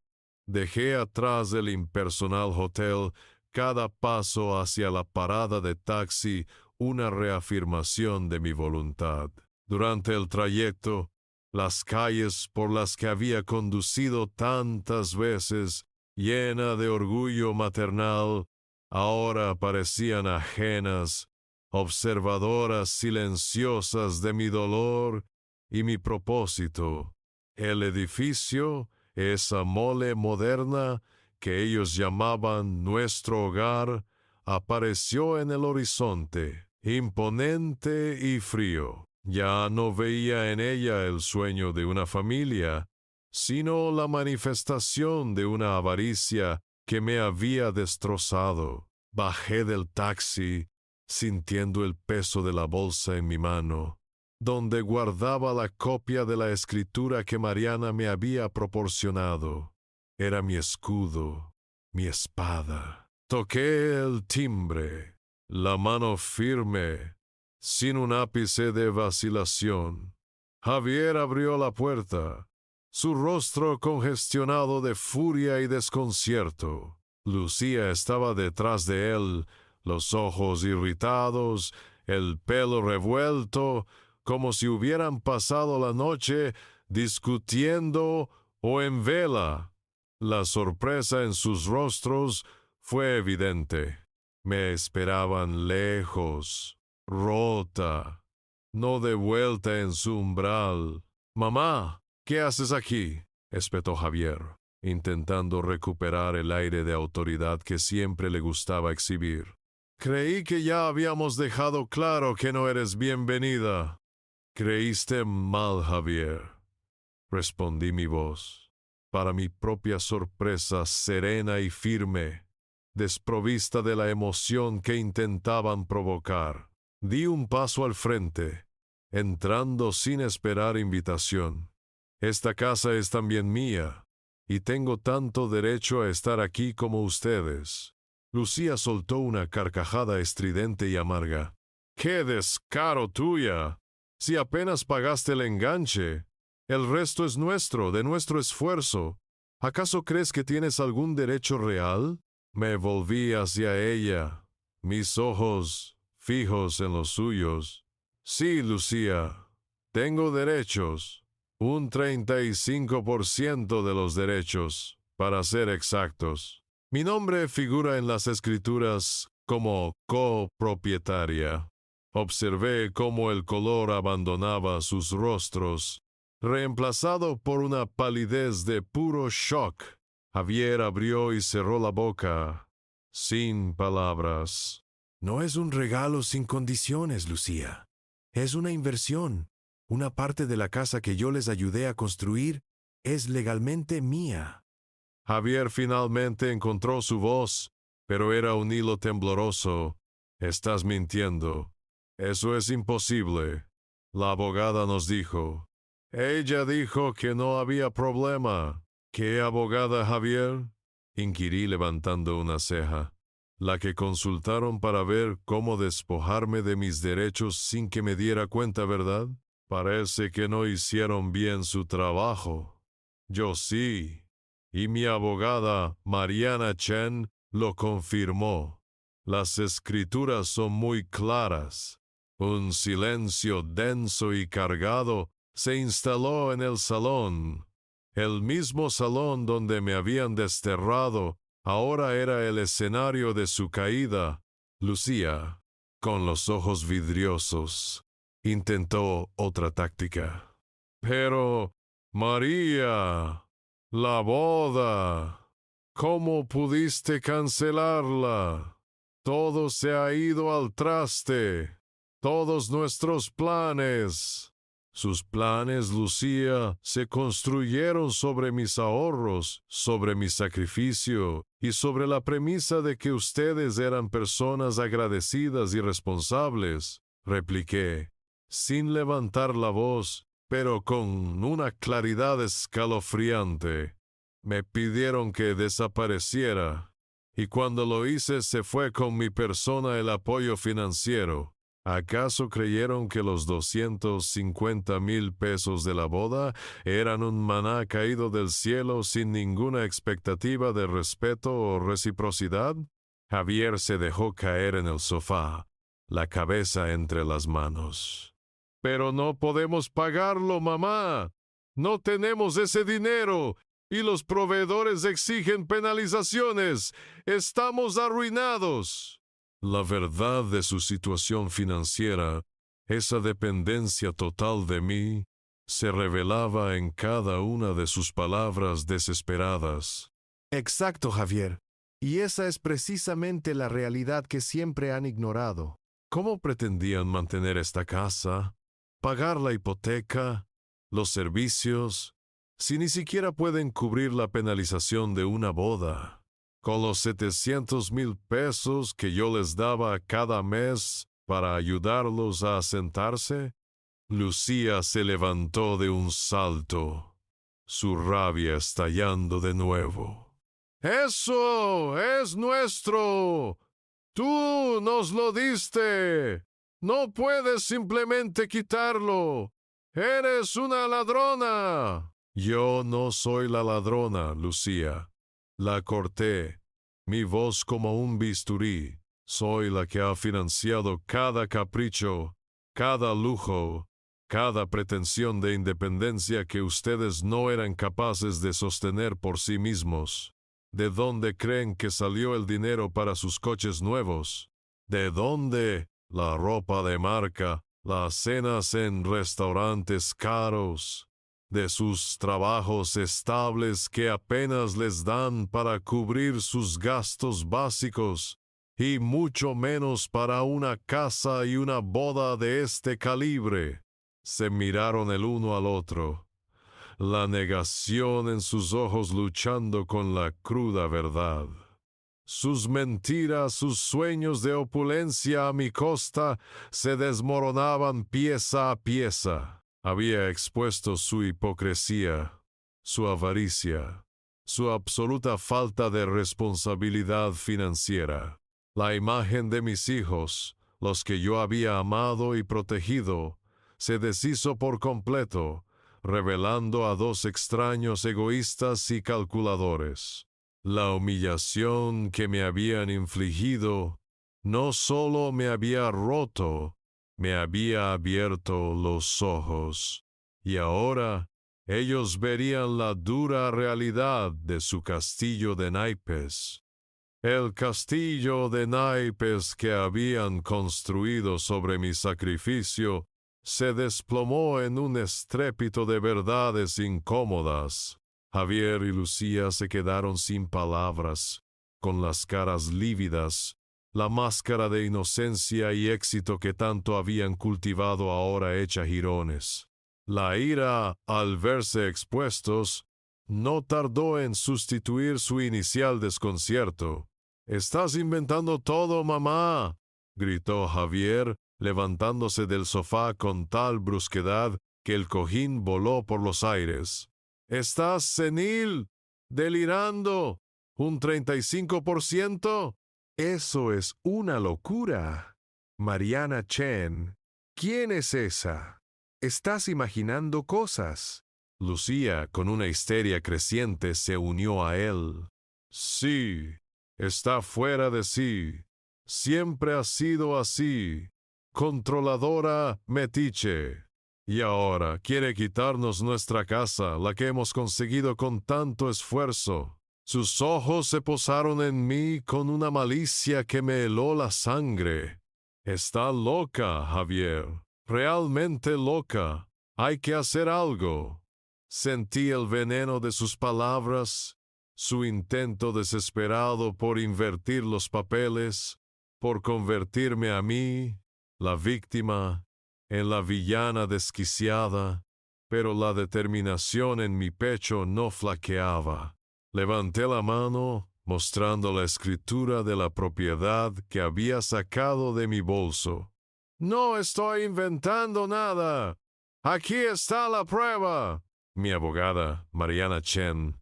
Dejé atrás el impersonal hotel, cada paso hacia la parada de taxi una reafirmación de mi voluntad. Durante el trayecto, las calles por las que había conducido tantas veces, llena de orgullo maternal, ahora parecían ajenas, observadoras silenciosas de mi dolor y mi propósito. El edificio, esa mole moderna que ellos llamaban nuestro hogar, apareció en el horizonte, imponente y frío. Ya no veía en ella el sueño de una familia, sino la manifestación de una avaricia que me había destrozado. Bajé del taxi, sintiendo el peso de la bolsa en mi mano, donde guardaba la copia de la escritura que Mariana me había proporcionado. Era mi escudo, mi espada. Toqué el timbre, la mano firme, sin un ápice de vacilación. Javier abrió la puerta, su rostro congestionado de furia y desconcierto. Lucía estaba detrás de él, los ojos irritados, el pelo revuelto, como si hubieran pasado la noche discutiendo o en vela. La sorpresa en sus rostros fue evidente. Me esperaban lejos, rota, no de vuelta en su umbral. «Mamá, ¿qué haces aquí?», espetó Javier, intentando recuperar el aire de autoridad que siempre le gustaba exhibir. «Creí que ya habíamos dejado claro que no eres bienvenida». «Creíste mal, Javier», respondí mi voz. para mi propia sorpresa, serena y firme, desprovista de la emoción que intentaban provocar. Di un paso al frente, entrando sin esperar invitación. Esta casa es también mía, y tengo tanto derecho a estar aquí como ustedes. Lucía soltó una carcajada estridente y amarga. ¡Qué descaro tuya! Si apenas pagaste el enganche, el resto es nuestro, de nuestro esfuerzo. ¿Acaso crees que tienes algún derecho real? Me volví hacia ella, mis ojos fijos en los suyos. Sí, Lucía, tengo derechos. Un 35% de los derechos, para ser exactos. Mi nombre figura en las escrituras como copropietaria. Observé cómo el color abandonaba sus rostros, reemplazado por una palidez de puro shock. Javier abrió y cerró la boca, sin palabras.
No es un regalo sin condiciones, Lucía. Es una inversión. Una parte de la casa que yo les ayudé a construir es legalmente mía.
Javier finalmente encontró su voz, pero era un hilo tembloroso. Estás mintiendo. Eso es imposible. La abogada nos dijo. Ella dijo que no había problema. ¿Qué abogada, Javier? Inquirí levantando una ceja. La que consultaron para ver cómo despojarme de mis derechos sin que me diera cuenta, ¿verdad? Parece que no hicieron bien su trabajo. Yo sí. Y mi abogada, Mariana Chen, lo confirmó. Las escrituras son muy claras. Un silencio denso y cargado se instaló en el salón. El mismo salón donde me habían desterrado ahora era el escenario de su caída. Lucía, con los ojos vidriosos, intentó otra táctica. Pero, María, la boda, ¿cómo pudiste cancelarla? Todo se ha ido al traste. Todos nuestros planes. Sus planes, Lucía, se construyeron sobre mis ahorros, sobre mi sacrificio y sobre la premisa de que ustedes eran personas agradecidas y responsables, repliqué, sin levantar la voz, pero con una claridad escalofriante. Me pidieron que desapareciera, y cuando lo hice se fue con mi persona el apoyo financiero. ¿Acaso creyeron que los 250,000 pesos de la boda eran un maná caído del cielo sin ninguna expectativa de respeto o reciprocidad? Javier se dejó caer en el sofá, la cabeza entre las manos. Pero no podemos pagarlo, mamá. No tenemos ese dinero. Y los proveedores exigen penalizaciones. Estamos arruinados. La verdad de su situación financiera, esa dependencia total de mí, se revelaba en cada una de sus palabras desesperadas.
Exacto, Javier. Y esa es precisamente la realidad que siempre han ignorado.
¿Cómo pretendían mantener esta casa, pagar la hipoteca, los servicios, si ni siquiera pueden cubrir la penalización de una boda? Con los 700,000 pesos que yo les daba cada mes para ayudarlos a asentarse, Lucía se levantó de un salto, su rabia estallando de nuevo. ¡Eso es nuestro! ¡Tú nos lo diste! ¡No puedes simplemente quitarlo! ¡Eres una ladrona! Yo no soy la ladrona, Lucía. La corté, mi voz como un bisturí. Soy la que ha financiado cada capricho, cada lujo, cada pretensión de independencia que ustedes no eran capaces de sostener por sí mismos. ¿De dónde creen que salió el dinero para sus coches nuevos? ¿De dónde la ropa de marca, las cenas en restaurantes caros? De sus trabajos estables que apenas les dan para cubrir sus gastos básicos, y mucho menos para una casa y una boda de este calibre. Se miraron el uno al otro. la negación en sus ojos luchando con la cruda verdad. Sus mentiras, sus sueños de opulencia a mi costa se desmoronaban pieza a pieza. Había expuesto su hipocresía, su avaricia, su absoluta falta de responsabilidad financiera. La imagen de mis hijos, los que yo había amado y protegido, se deshizo por completo, revelando a dos extraños egoístas y calculadores. La humillación que me habían infligido no solo me había roto, me había abierto los ojos, y ahora ellos verían la dura realidad de su castillo de naipes. El castillo de naipes que habían construido sobre mi sacrificio se desplomó en un estrépito de verdades incómodas. Javier y Lucía se quedaron sin palabras, con las caras lívidas, la máscara de inocencia y éxito que tanto habían cultivado ahora hecha jirones. La ira, al verse expuestos, no tardó en sustituir su inicial desconcierto. «¡Estás inventando todo, mamá!», gritó Javier, levantándose del sofá con tal brusquedad que el cojín voló por los aires. «¿Estás senil? ¿Delirando? ¿Un 35%? Eso es una locura. Mariana Chen, ¿quién es esa? Estás imaginando cosas». Lucía, con una histeria creciente, se unió a él. «Sí, está fuera de sí. Siempre ha sido así. Controladora, metiche. Y ahora quiere quitarnos nuestra casa, la que hemos conseguido con tanto esfuerzo. Sus ojos se posaron en mí con una malicia que me heló la sangre. Está loca, Javier. Realmente loca. Hay que hacer algo». Sentí el veneno de sus palabras, su intento desesperado por invertir los papeles, por convertirme a mí, la víctima, en la villana desquiciada, pero la determinación en mi pecho no flaqueaba. Levanté la mano, mostrando la escritura de la propiedad que había sacado de mi bolso. «No estoy inventando nada. Aquí está la prueba». Mi abogada, Mariana Chen,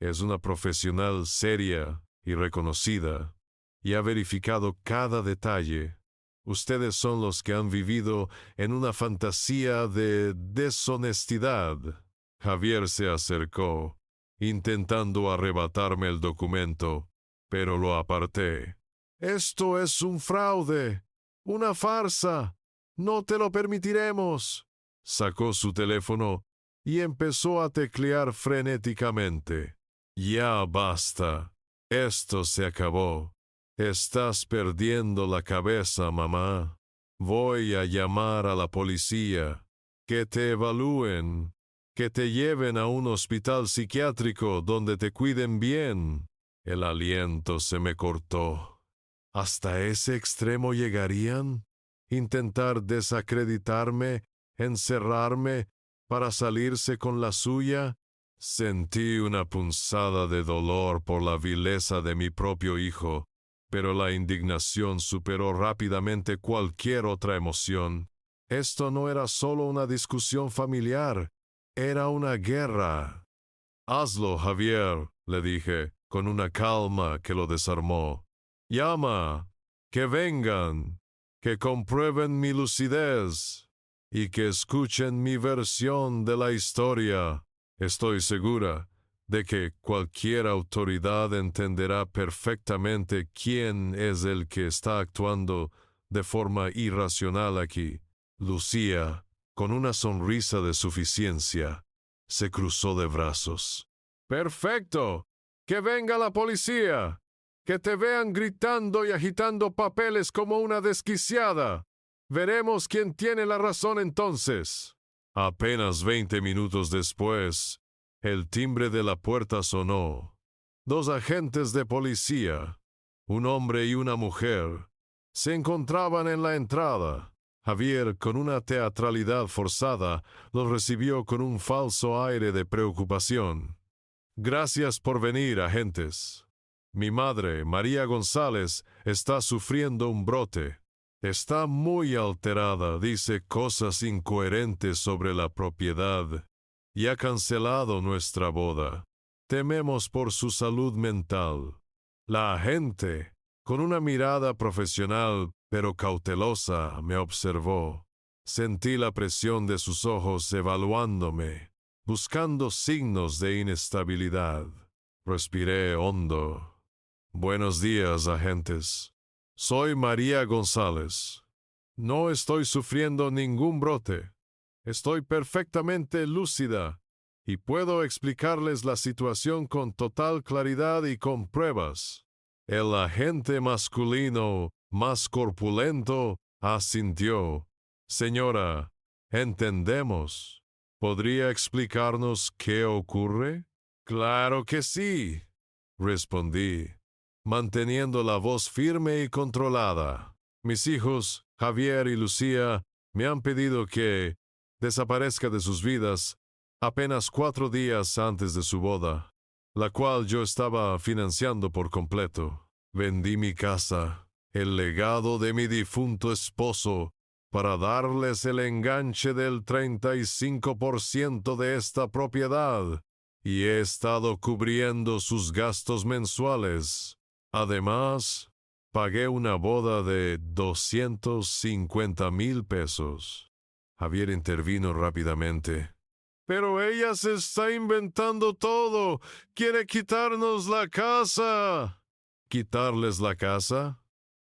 es una profesional seria y reconocida, y ha verificado cada detalle. Ustedes son los que han vivido en una fantasía de deshonestidad. Javier se acercó, intentando arrebatarme el documento, pero lo aparté. «Esto es un fraude, una farsa. No te lo permitiremos». Sacó su teléfono y empezó a teclear frenéticamente. «Ya basta. Esto se acabó. Estás perdiendo la cabeza, mamá. Voy a llamar a la policía. Que te evalúen. Que te lleven a un hospital psiquiátrico donde te cuiden bien». El aliento se me cortó. ¿Hasta ese extremo llegarían? ¿Intentar desacreditarme, encerrarme, para salirse con la suya? Sentí una punzada de dolor por la vileza de mi propio hijo, pero la indignación superó rápidamente cualquier otra emoción. Esto no era solo una discusión familiar, era una guerra. «Hazlo, Javier», le dije, con una calma que lo desarmó. «Llama, que vengan, que comprueben mi lucidez y que escuchen mi versión de la historia. Estoy segura de que cualquier autoridad entenderá perfectamente quién es el que está actuando de forma irracional aquí». Lucía, con una sonrisa de suficiencia, se cruzó de brazos. «Perfecto. Que venga la policía. Que te vean gritando y agitando papeles como una desquiciada. Veremos quién tiene la razón entonces». Apenas 20 minutos después, el timbre de la puerta sonó. 2 agentes de policía, un hombre y una mujer, se encontraban en la entrada. Javier, con una teatralidad forzada, lo recibió con un falso aire de preocupación. Gracias por venir, agentes. Mi madre, María González, está sufriendo un brote. Está muy alterada, dice cosas incoherentes sobre la propiedad y ha cancelado nuestra boda. Tememos por su salud mental. La agente, con una mirada profesional pero cautelosa, me observó. Sentí la presión de sus ojos evaluándome, buscando signos de inestabilidad. Respiré hondo. Buenos días, agentes. Soy María González. No estoy sufriendo ningún brote. Estoy perfectamente lúcida y puedo explicarles la situación con total claridad y con pruebas. El agente masculino, más corpulento, asintió. Señora, entendemos. ¿Podría explicarnos qué ocurre? Claro que sí, respondí, manteniendo la voz firme y controlada. Mis hijos, Javier y Lucía, me han pedido que desaparezca de sus vidas apenas 4 días antes de su boda, la cual yo estaba financiando por completo. Vendí mi casa, el legado de mi difunto esposo, para darles el enganche del 35% de esta propiedad, y he estado cubriendo sus gastos mensuales. Además, pagué una boda de 250,000 pesos. Javier intervino rápidamente. Pero ella se está inventando todo. Quiere quitarnos la casa. ¿Quitarles la casa?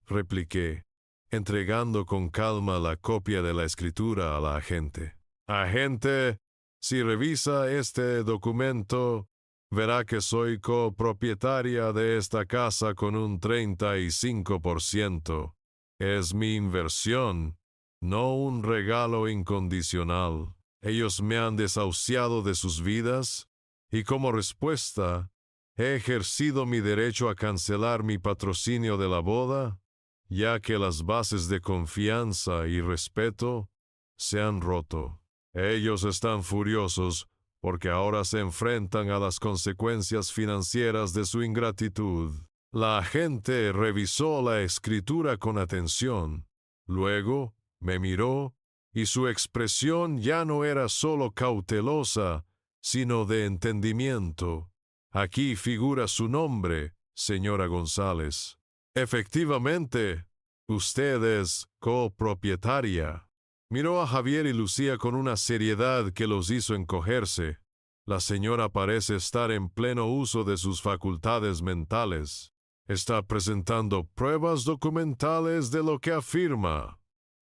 Repliqué, entregando con calma la copia de la escritura a la agente. Agente, si revisa este documento, verá que soy copropietaria de esta casa con un 35%. Es mi inversión, no un regalo incondicional. Ellos me han desahuciado de sus vidas y como respuesta he ejercido mi derecho a cancelar mi patrocinio de la boda, ya que las bases de confianza y respeto se han roto. Ellos están furiosos porque ahora se enfrentan a las consecuencias financieras de su ingratitud. La agente revisó la escritura con atención. Luego me miró y su expresión ya no era solo cautelosa, sino de entendimiento. Aquí figura su nombre, señora González. Efectivamente, usted es copropietaria. Miró a Javier y Lucía con una seriedad que los hizo encogerse. La señora parece estar en pleno uso de sus facultades mentales. Está presentando pruebas documentales de lo que afirma.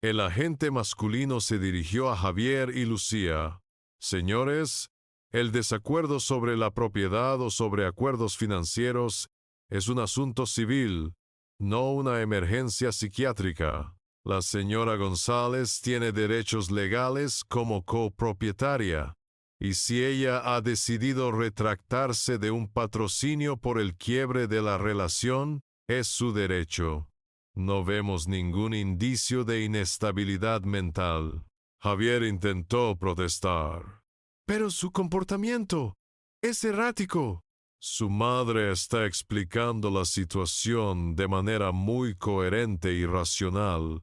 El agente masculino se dirigió a Javier y Lucía. Señores, el desacuerdo sobre la propiedad o sobre acuerdos financieros es un asunto civil, no una emergencia psiquiátrica. La señora González tiene derechos legales como copropietaria, y si ella ha decidido retractarse de un patrocinio por el quiebre de la relación, es su derecho. No vemos ningún indicio de inestabilidad mental. Javier intentó protestar. Pero su comportamiento es errático. Su madre está explicando la situación de manera muy coherente y racional,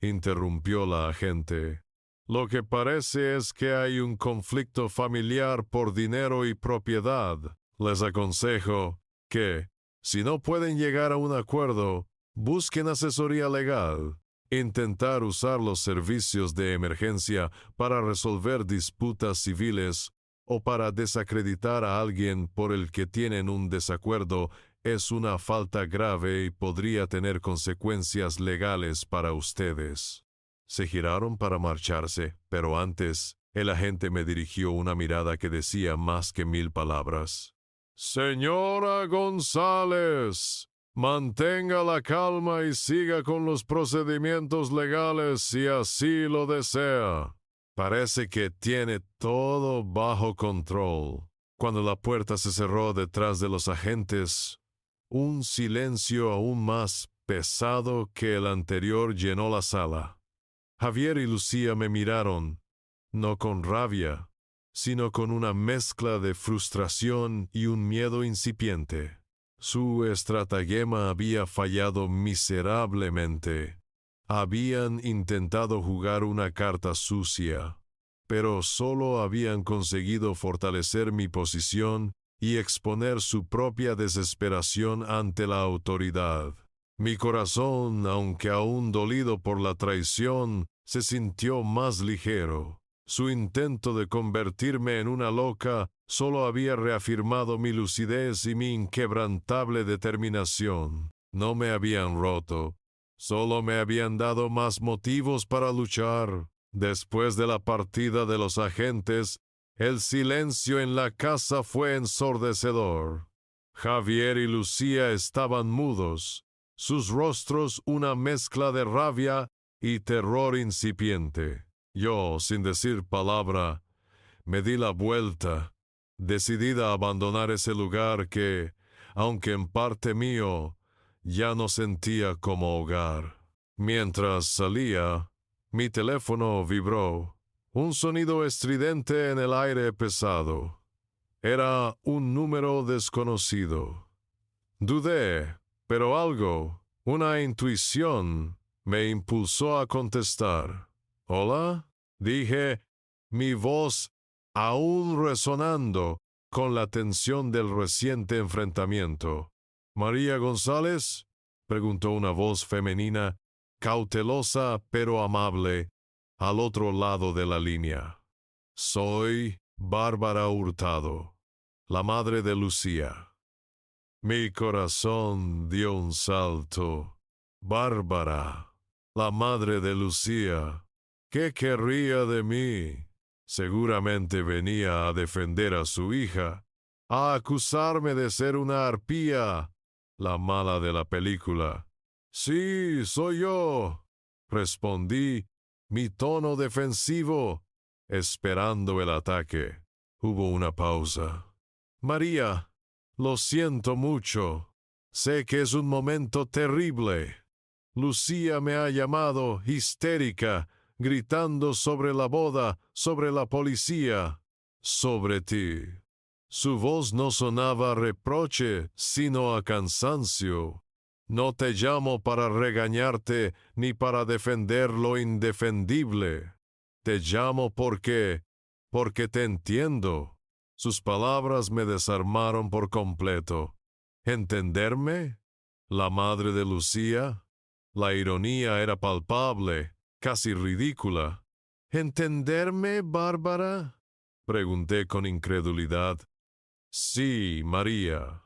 interrumpió la agente. Lo que parece es que hay un conflicto familiar por dinero y propiedad. Les aconsejo que, si no pueden llegar a un acuerdo, busquen asesoría legal. Intentar usar los servicios de emergencia para resolver disputas civiles o para desacreditar a alguien por el que tienen un desacuerdo es una falta grave y podría tener consecuencias legales para ustedes. Se giraron para marcharse, pero antes, el agente me dirigió una mirada que decía más que 1000 palabras. Señora González, mantenga la calma y siga con los procedimientos legales si así lo desea. Parece que tiene todo bajo control. Cuando la puerta se cerró detrás de los agentes, un silencio aún más pesado que el anterior llenó la sala. Javier y Lucía me miraron, no con rabia, sino con una mezcla de frustración y un miedo incipiente. Su estratagema había fallado miserablemente. Habían intentado jugar una carta sucia, pero solo habían conseguido fortalecer mi posición y exponer su propia desesperación ante la autoridad. Mi corazón, aunque aún dolido por la traición, se sintió más ligero. Su intento de convertirme en una loca solo había reafirmado mi lucidez y mi inquebrantable determinación. No me habían roto, solo me habían dado más motivos para luchar. Después de la partida de los agentes, el silencio en la casa fue ensordecedor. Javier y Lucía estaban mudos, sus rostros una mezcla de rabia y terror incipiente. Yo, sin decir palabra, me di la vuelta, decidida a abandonar ese lugar que, aunque en parte mío, ya no sentía como hogar. Mientras salía, mi teléfono vibró, un sonido estridente en el aire pesado. Era un número desconocido. Dudé, pero algo, una intuición, me impulsó a contestar. «¿Hola?», dije, mi voz aún resonando con la tensión del reciente enfrentamiento. «¿María González?», preguntó una voz femenina, cautelosa pero amable, al otro lado de la línea. «Soy Bárbara Hurtado, la madre de Lucía». Mi corazón dio un salto. Bárbara, la madre de Lucía. ¿Qué querría de mí? Seguramente venía a defender a su hija, a acusarme de ser una arpía, la mala de la película. «Sí, soy yo», respondí, mi tono defensivo, esperando el ataque. Hubo una pausa. «María, lo siento mucho. Sé que es un momento terrible. Lucía me ha llamado histérica, gritando sobre la boda, sobre la policía, sobre ti». Su voz no sonaba a reproche, sino a cansancio. «No te llamo para regañarte ni para defender lo indefendible. Te llamo porque te entiendo». Sus palabras me desarmaron por completo. ¿Entenderme? ¿La madre de Lucía? La ironía era palpable, casi ridícula. «¿Entenderme, Bárbara?», pregunté con incredulidad. «Sí, María.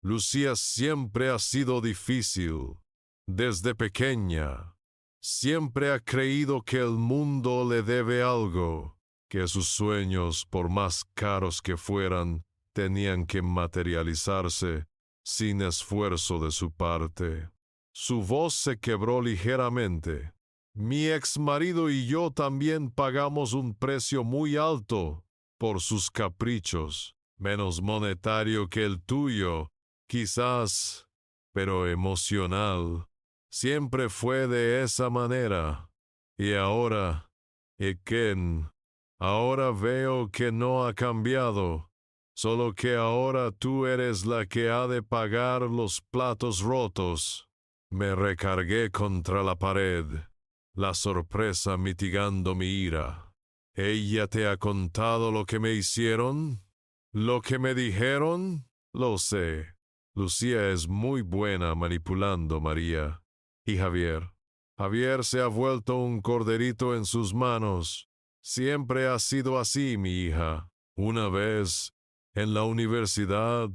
Lucía siempre ha sido difícil. Desde pequeña. Siempre ha creído que el mundo le debe algo, que sus sueños, por más caros que fueran, tenían que materializarse sin esfuerzo de su parte». Su voz se quebró ligeramente. «Mi exmarido y yo también pagamos un precio muy alto por sus caprichos, menos monetario que el tuyo, quizás, pero emocional. Siempre fue de esa manera. Y ahora, Eken, ahora veo que no ha cambiado, solo que ahora tú eres la que ha de pagar los platos rotos». Me recargué contra la pared, la sorpresa mitigando mi ira. «¿Ella te ha contado lo que me hicieron? ¿Lo que me dijeron?» «Lo sé. Lucía es muy buena manipulando, María. Y Javier. Javier se ha vuelto un corderito en sus manos. Siempre ha sido así, mi hija. Una vez, en la universidad,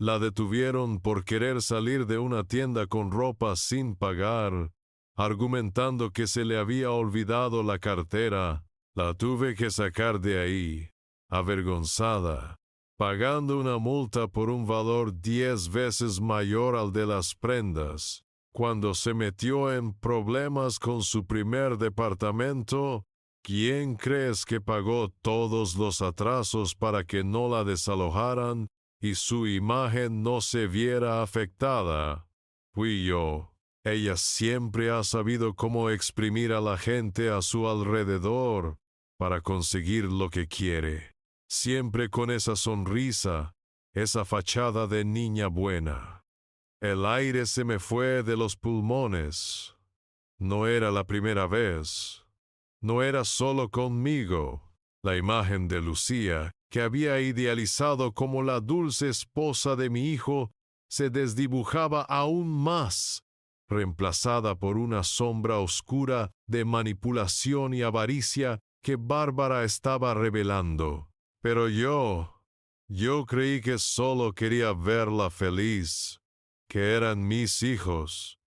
la detuvieron por querer salir de una tienda con ropa sin pagar, argumentando que se le había olvidado la cartera. La tuve que sacar de ahí, avergonzada, pagando una multa por un valor 10 veces mayor al de las prendas. Cuando se metió en problemas con su primer departamento, ¿quién crees que pagó todos los atrasos para que no la desalojaran y su imagen no se viera afectada? Fui yo. Ella siempre ha sabido cómo exprimir a la gente a su alrededor para conseguir lo que quiere. Siempre con esa sonrisa, esa fachada de niña buena. El aire se me fue de los pulmones. No era la primera vez. No era solo conmigo. La imagen de Lucía, que había idealizado como la dulce esposa de mi hijo, se desdibujaba aún más, reemplazada por una sombra oscura de manipulación y avaricia que Bárbara estaba revelando. Pero yo creí que solo quería verla feliz, que eran mis hijos,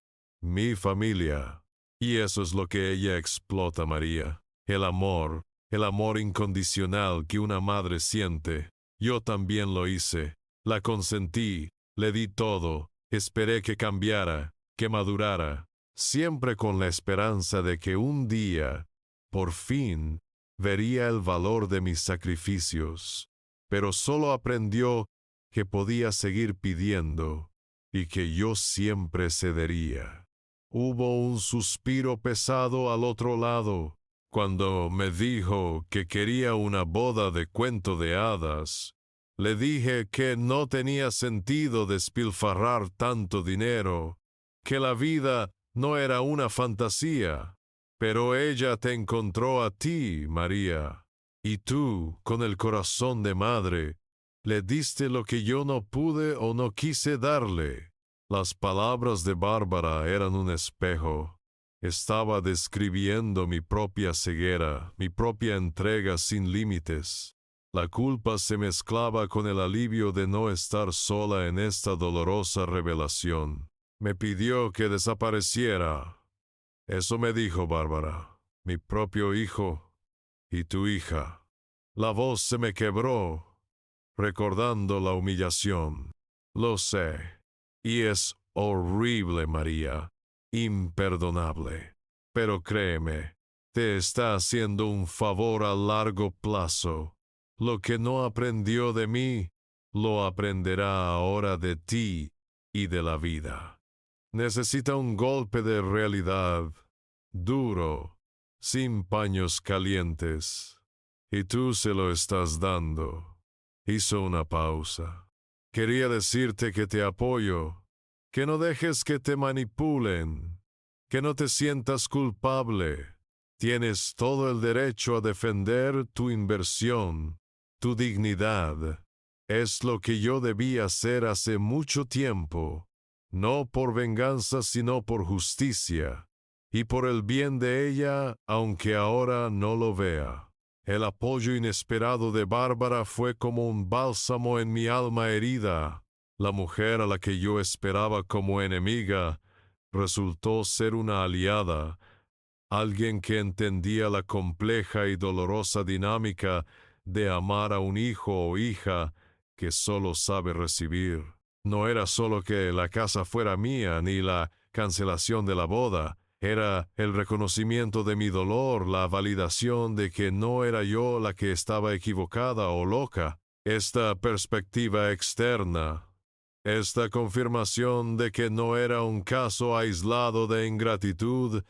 mi familia. Y eso es lo que ella explota, María. El amor incondicional que una madre siente. Yo también lo hice. La consentí, le di todo, esperé que cambiara, que madurara, siempre con la esperanza de que un día, por fin, vería el valor de mis sacrificios. Pero solo aprendió que podía seguir pidiendo y que yo siempre cedería. Hubo un suspiro pesado al otro lado, cuando me dijo que quería una boda de cuento de hadas. Le dije que no tenía sentido despilfarrar tanto dinero, que la vida no era una fantasía. Pero ella te encontró a ti, María, y tú, con el corazón de madre, le diste lo que yo no pude o no quise darle. Las palabras de Bárbara eran un espejo. Estaba describiendo mi propia ceguera, mi propia entrega sin límites. La culpa se mezclaba con el alivio de no estar sola en esta dolorosa revelación. Me pidió que desapareciera. Eso me dijo Bárbara, mi propio hijo y tu hija. La voz se me quebró, recordando la humillación. Lo sé, y es horrible, María, imperdonable. Pero créeme, te está haciendo un favor a largo plazo. Lo que no aprendió de mí, lo aprenderá ahora de ti y de la vida. Necesita un golpe de realidad, duro, sin paños calientes. Y tú se lo estás dando. Hizo una pausa. Quería decirte que te apoyo, que no dejes que te manipulen, que no te sientas culpable. Tienes todo el derecho a defender tu inversión, tu dignidad. Es lo que yo debí hacer hace mucho tiempo. No por venganza, sino por justicia, y por el bien de ella, aunque ahora no lo vea. El apoyo inesperado de Bárbara fue como un bálsamo en mi alma herida. La mujer a la que yo esperaba como enemiga resultó ser una aliada, alguien que entendía la compleja y dolorosa dinámica de amar a un hijo o hija que solo sabe recibir. No era solo que la casa fuera mía, ni la cancelación de la boda. Era el reconocimiento de mi dolor, la validación de que no era yo la que estaba equivocada o loca. Esta perspectiva externa, esta confirmación de que no era un caso aislado de ingratitud,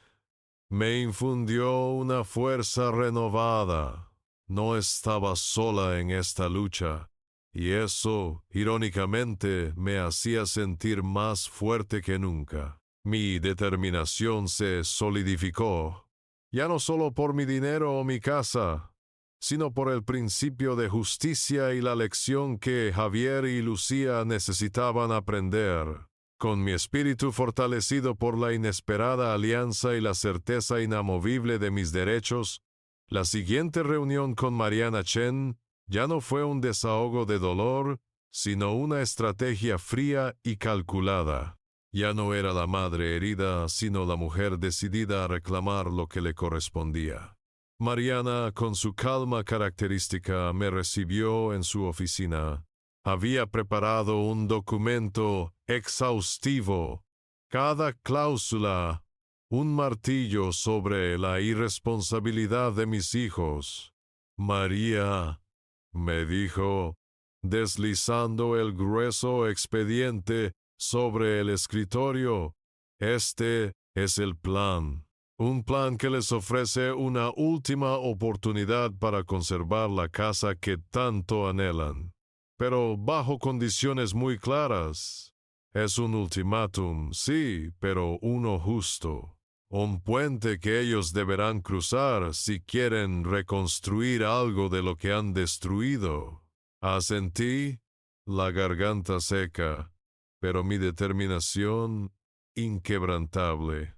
me infundió una fuerza renovada. No estaba sola en esta lucha. Y eso, irónicamente, me hacía sentir más fuerte que nunca. Mi determinación se solidificó, ya no solo por mi dinero o mi casa, sino por el principio de justicia y la lección que Javier y Lucía necesitaban aprender. Con mi espíritu fortalecido por la inesperada alianza y la certeza inamovible de mis derechos, la siguiente reunión con Mariana Chen ya no fue un desahogo de dolor, sino una estrategia fría y calculada. Ya no era la madre herida, sino la mujer decidida a reclamar lo que le correspondía. Mariana, con su calma característica, me recibió en su oficina. Había preparado un documento exhaustivo, cada cláusula, un martillo sobre la irresponsabilidad de mis hijos. María, me dijo, deslizando el grueso expediente sobre el escritorio, Este es el plan. Un plan que les ofrece una última oportunidad para conservar la casa que tanto anhelan, pero bajo condiciones muy claras. Es un ultimátum, sí, pero uno justo. Un puente que ellos deberán cruzar si quieren reconstruir algo de lo que han destruido. Asentí, la garganta seca, pero mi determinación inquebrantable.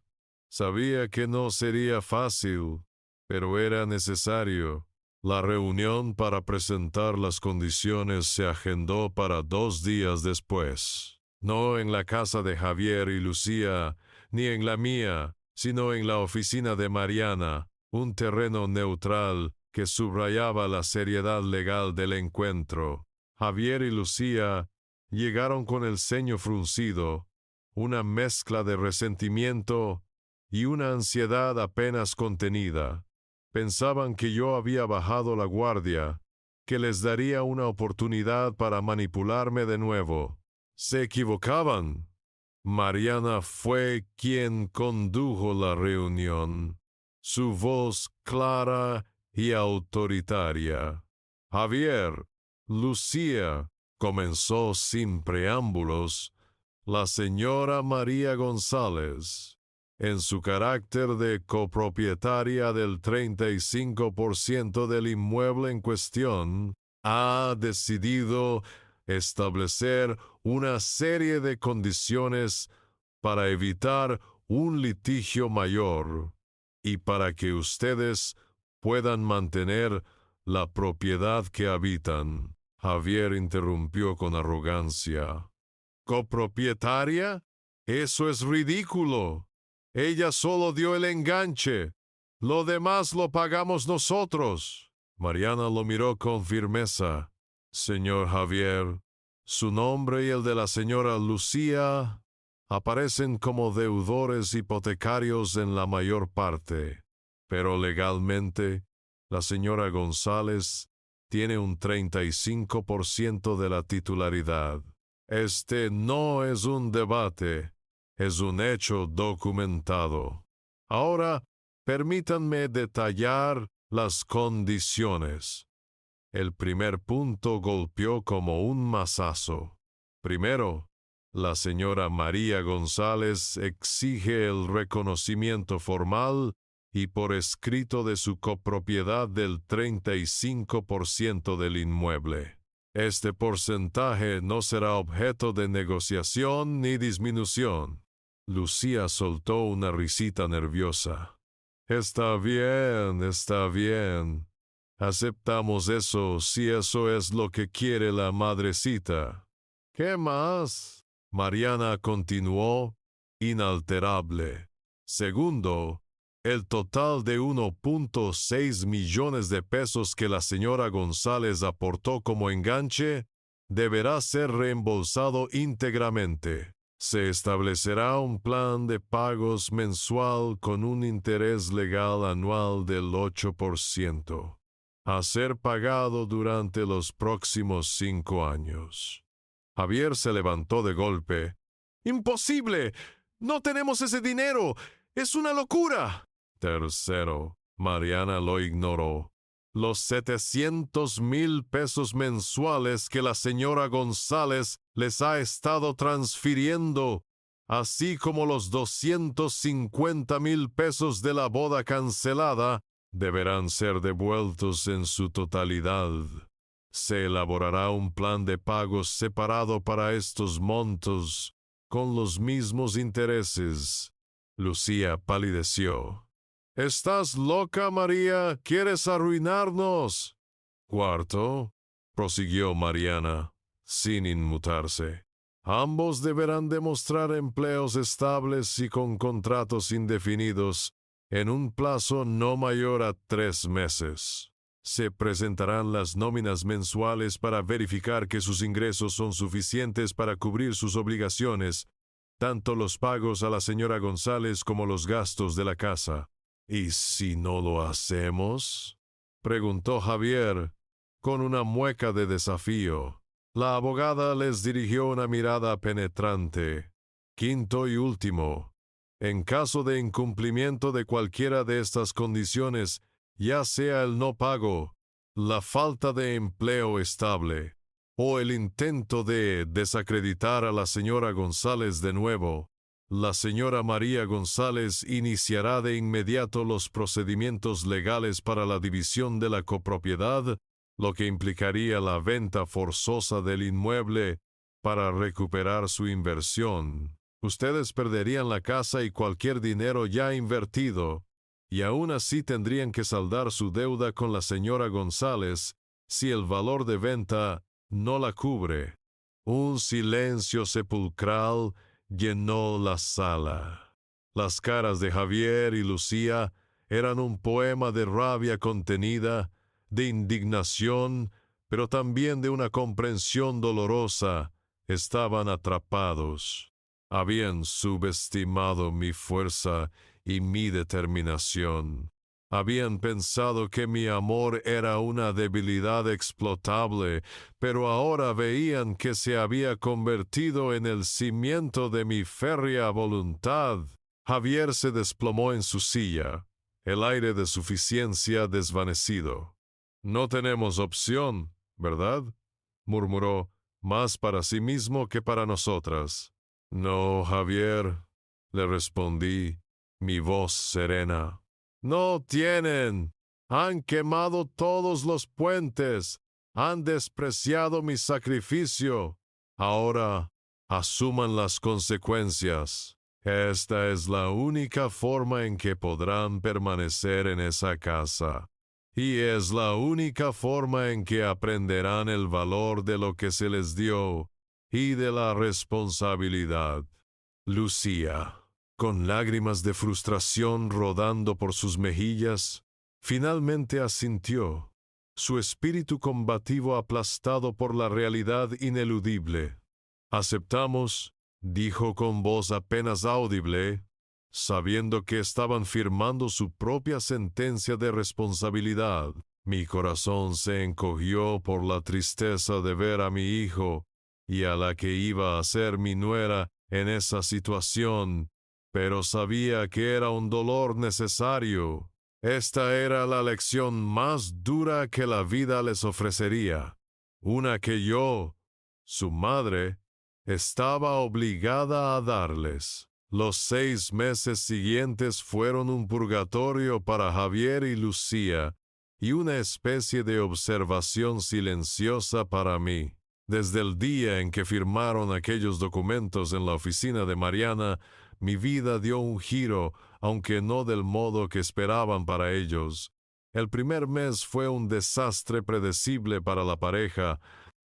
Sabía que no sería fácil, pero era necesario. La reunión para presentar las condiciones se agendó para 2 días después. No en la casa de Javier y Lucía, ni en la mía, sino en la oficina de Mariana, un terreno neutral que subrayaba la seriedad legal del encuentro. Javier y Lucía llegaron con el ceño fruncido, una mezcla de resentimiento y una ansiedad apenas contenida. Pensaban que yo había bajado la guardia, que les daría una oportunidad para manipularme de nuevo. Se equivocaban. Mariana fue quien condujo la reunión, su voz clara y autoritaria. Javier, Lucía, comenzó sin preámbulos, la señora María González, en su carácter de copropietaria del 35% del inmueble en cuestión, ha decidido establecer una serie de condiciones para evitar un litigio mayor y para que ustedes puedan mantener la propiedad que habitan. Javier interrumpió con arrogancia. ¿Copropietaria? Eso es ridículo. Ella solo dio el enganche. Lo demás lo pagamos nosotros. Mariana lo miró con firmeza. Señor Javier, su nombre y el de la señora Lucía aparecen como deudores hipotecarios en la mayor parte, pero legalmente la señora González tiene un 35% de la titularidad. Este no es un debate, es un hecho documentado. Ahora, permítanme detallar las condiciones. El primer punto golpeó como un mazazo. Primero, la señora María González exige el reconocimiento formal y por escrito de su copropiedad del 35% del inmueble. Este porcentaje no será objeto de negociación ni disminución. Lucía soltó una risita nerviosa. Está bien, está bien. Aceptamos eso si eso es lo que quiere la madrecita. ¿Qué más? Mariana continuó, inalterable. Segundo, el total de 1.6 millones de pesos que la señora González aportó como enganche deberá ser reembolsado íntegramente. Se establecerá un plan de pagos mensual con un interés legal anual del 8%, a ser pagado durante los próximos 5 años. Javier se levantó de golpe. ¡Imposible! ¡No tenemos ese dinero! ¡Es una locura! Tercero, Mariana lo ignoró. Los 700,000 pesos mensuales que la señora González les ha estado transfiriendo, así como los 250,000 pesos de la boda cancelada, deberán ser devueltos en su totalidad. Se elaborará un plan de pagos separado para estos montos, con los mismos intereses. Lucía palideció. ¿Estás loca, María? ¿Quieres arruinarnos? Cuarto, prosiguió Mariana, sin inmutarse. Ambos deberán demostrar empleos estables y con contratos indefinidos en un plazo no mayor a 3 meses. Se presentarán las nóminas mensuales para verificar que sus ingresos son suficientes para cubrir sus obligaciones, tanto los pagos a la señora González como los gastos de la casa. ¿Y si no lo hacemos? Preguntó Javier, con una mueca de desafío. La abogada les dirigió una mirada penetrante. Quinto y último, En caso de incumplimiento de cualquiera de estas condiciones, ya sea el no pago, la falta de empleo estable, o el intento de desacreditar a la señora González de nuevo, la señora María González iniciará de inmediato los procedimientos legales para la división de la copropiedad, lo que implicaría la venta forzosa del inmueble para recuperar su inversión. Ustedes perderían la casa y cualquier dinero ya invertido, y aún así tendrían que saldar su deuda con la señora González si el valor de venta no la cubre. Un silencio sepulcral llenó la sala. Las caras de Javier y Lucía eran un poema de rabia contenida, de indignación, pero también de una comprensión dolorosa. Estaban atrapados. Habían subestimado mi fuerza y mi determinación. Habían pensado que mi amor era una debilidad explotable, pero ahora veían que se había convertido en el cimiento de mi férrea voluntad. Javier se desplomó en su silla, el aire de suficiencia desvanecido. No tenemos opción, ¿verdad?, murmuró, más para sí mismo que para nosotras. No, Javier, le respondí, mi voz serena. No tienen. Han quemado todos los puentes. Han despreciado mi sacrificio. Ahora, asuman las consecuencias. Esta es la única forma en que podrán permanecer en esa casa. Y es la única forma en que aprenderán el valor de lo que se les dio y de la responsabilidad. Lucía, con lágrimas de frustración rodando por sus mejillas, finalmente asintió, su espíritu combativo aplastado por la realidad ineludible. Aceptamos, dijo con voz apenas audible, sabiendo que estaban firmando su propia sentencia de responsabilidad. Mi corazón se encogió por la tristeza de ver a mi hijo y a la que iba a ser mi nuera en esa situación, pero sabía que era un dolor necesario. Esta era la lección más dura que la vida les ofrecería, una que yo, su madre, estaba obligada a darles. Los 6 meses siguientes fueron un purgatorio para Javier y Lucía, y una especie de observación silenciosa para mí. Desde el día en que firmaron aquellos documentos en la oficina de Mariana, mi vida dio un giro, aunque no del modo que esperaban para ellos. El primer mes fue un desastre predecible para la pareja.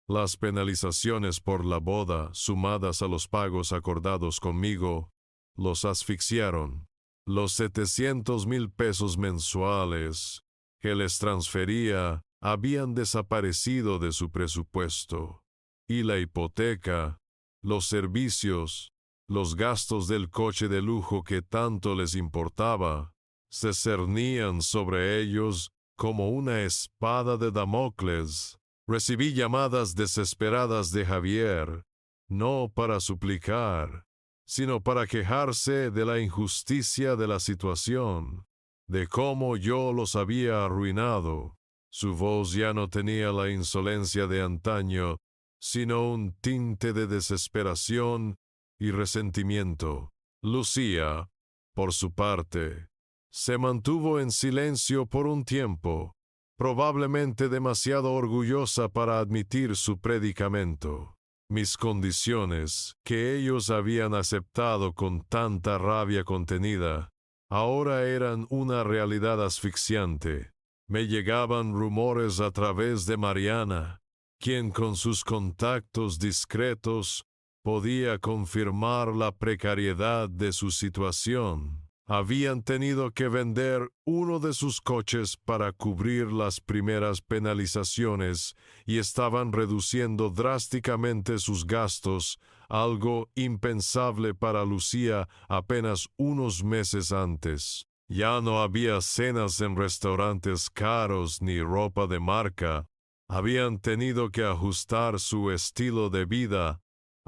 Las penalizaciones por la boda, sumadas a los pagos acordados conmigo, los asfixiaron. Los 700,000 pesos mensuales que les transfería habían desaparecido de su presupuesto. Y la hipoteca, los servicios, los gastos del coche de lujo que tanto les importaba, se cernían sobre ellos como una espada de Damocles. Recibí llamadas desesperadas de Javier, no para suplicar, sino para quejarse de la injusticia de la situación, de cómo yo los había arruinado. Su voz ya no tenía la insolencia de antaño, sino un tinte de desesperación y resentimiento. Lucía, por su parte, se mantuvo en silencio por un tiempo, probablemente demasiado orgullosa para admitir su predicamento. Mis condiciones, que ellos habían aceptado con tanta rabia contenida, ahora eran una realidad asfixiante. Me llegaban rumores a través de Mariana, quien con sus contactos discretos podía confirmar la precariedad de su situación. Habían tenido que vender uno de sus coches para cubrir las primeras penalizaciones y estaban reduciendo drásticamente sus gastos, algo impensable para Lucía apenas unos meses antes. Ya no había cenas en restaurantes caros ni ropa de marca. Habían tenido que ajustar su estilo de vida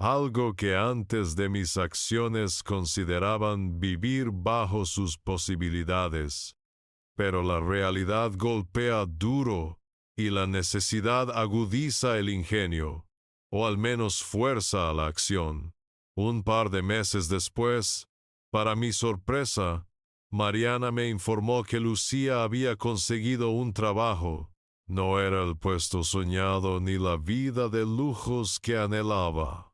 algo que antes de mis acciones consideraban vivir bajo sus posibilidades. Pero la realidad golpea duro y la necesidad agudiza el ingenio, o al menos fuerza a la acción. Un par de meses después, para mi sorpresa, Mariana me informó que Lucía había conseguido un trabajo. No era el puesto soñado ni la vida de lujos que anhelaba.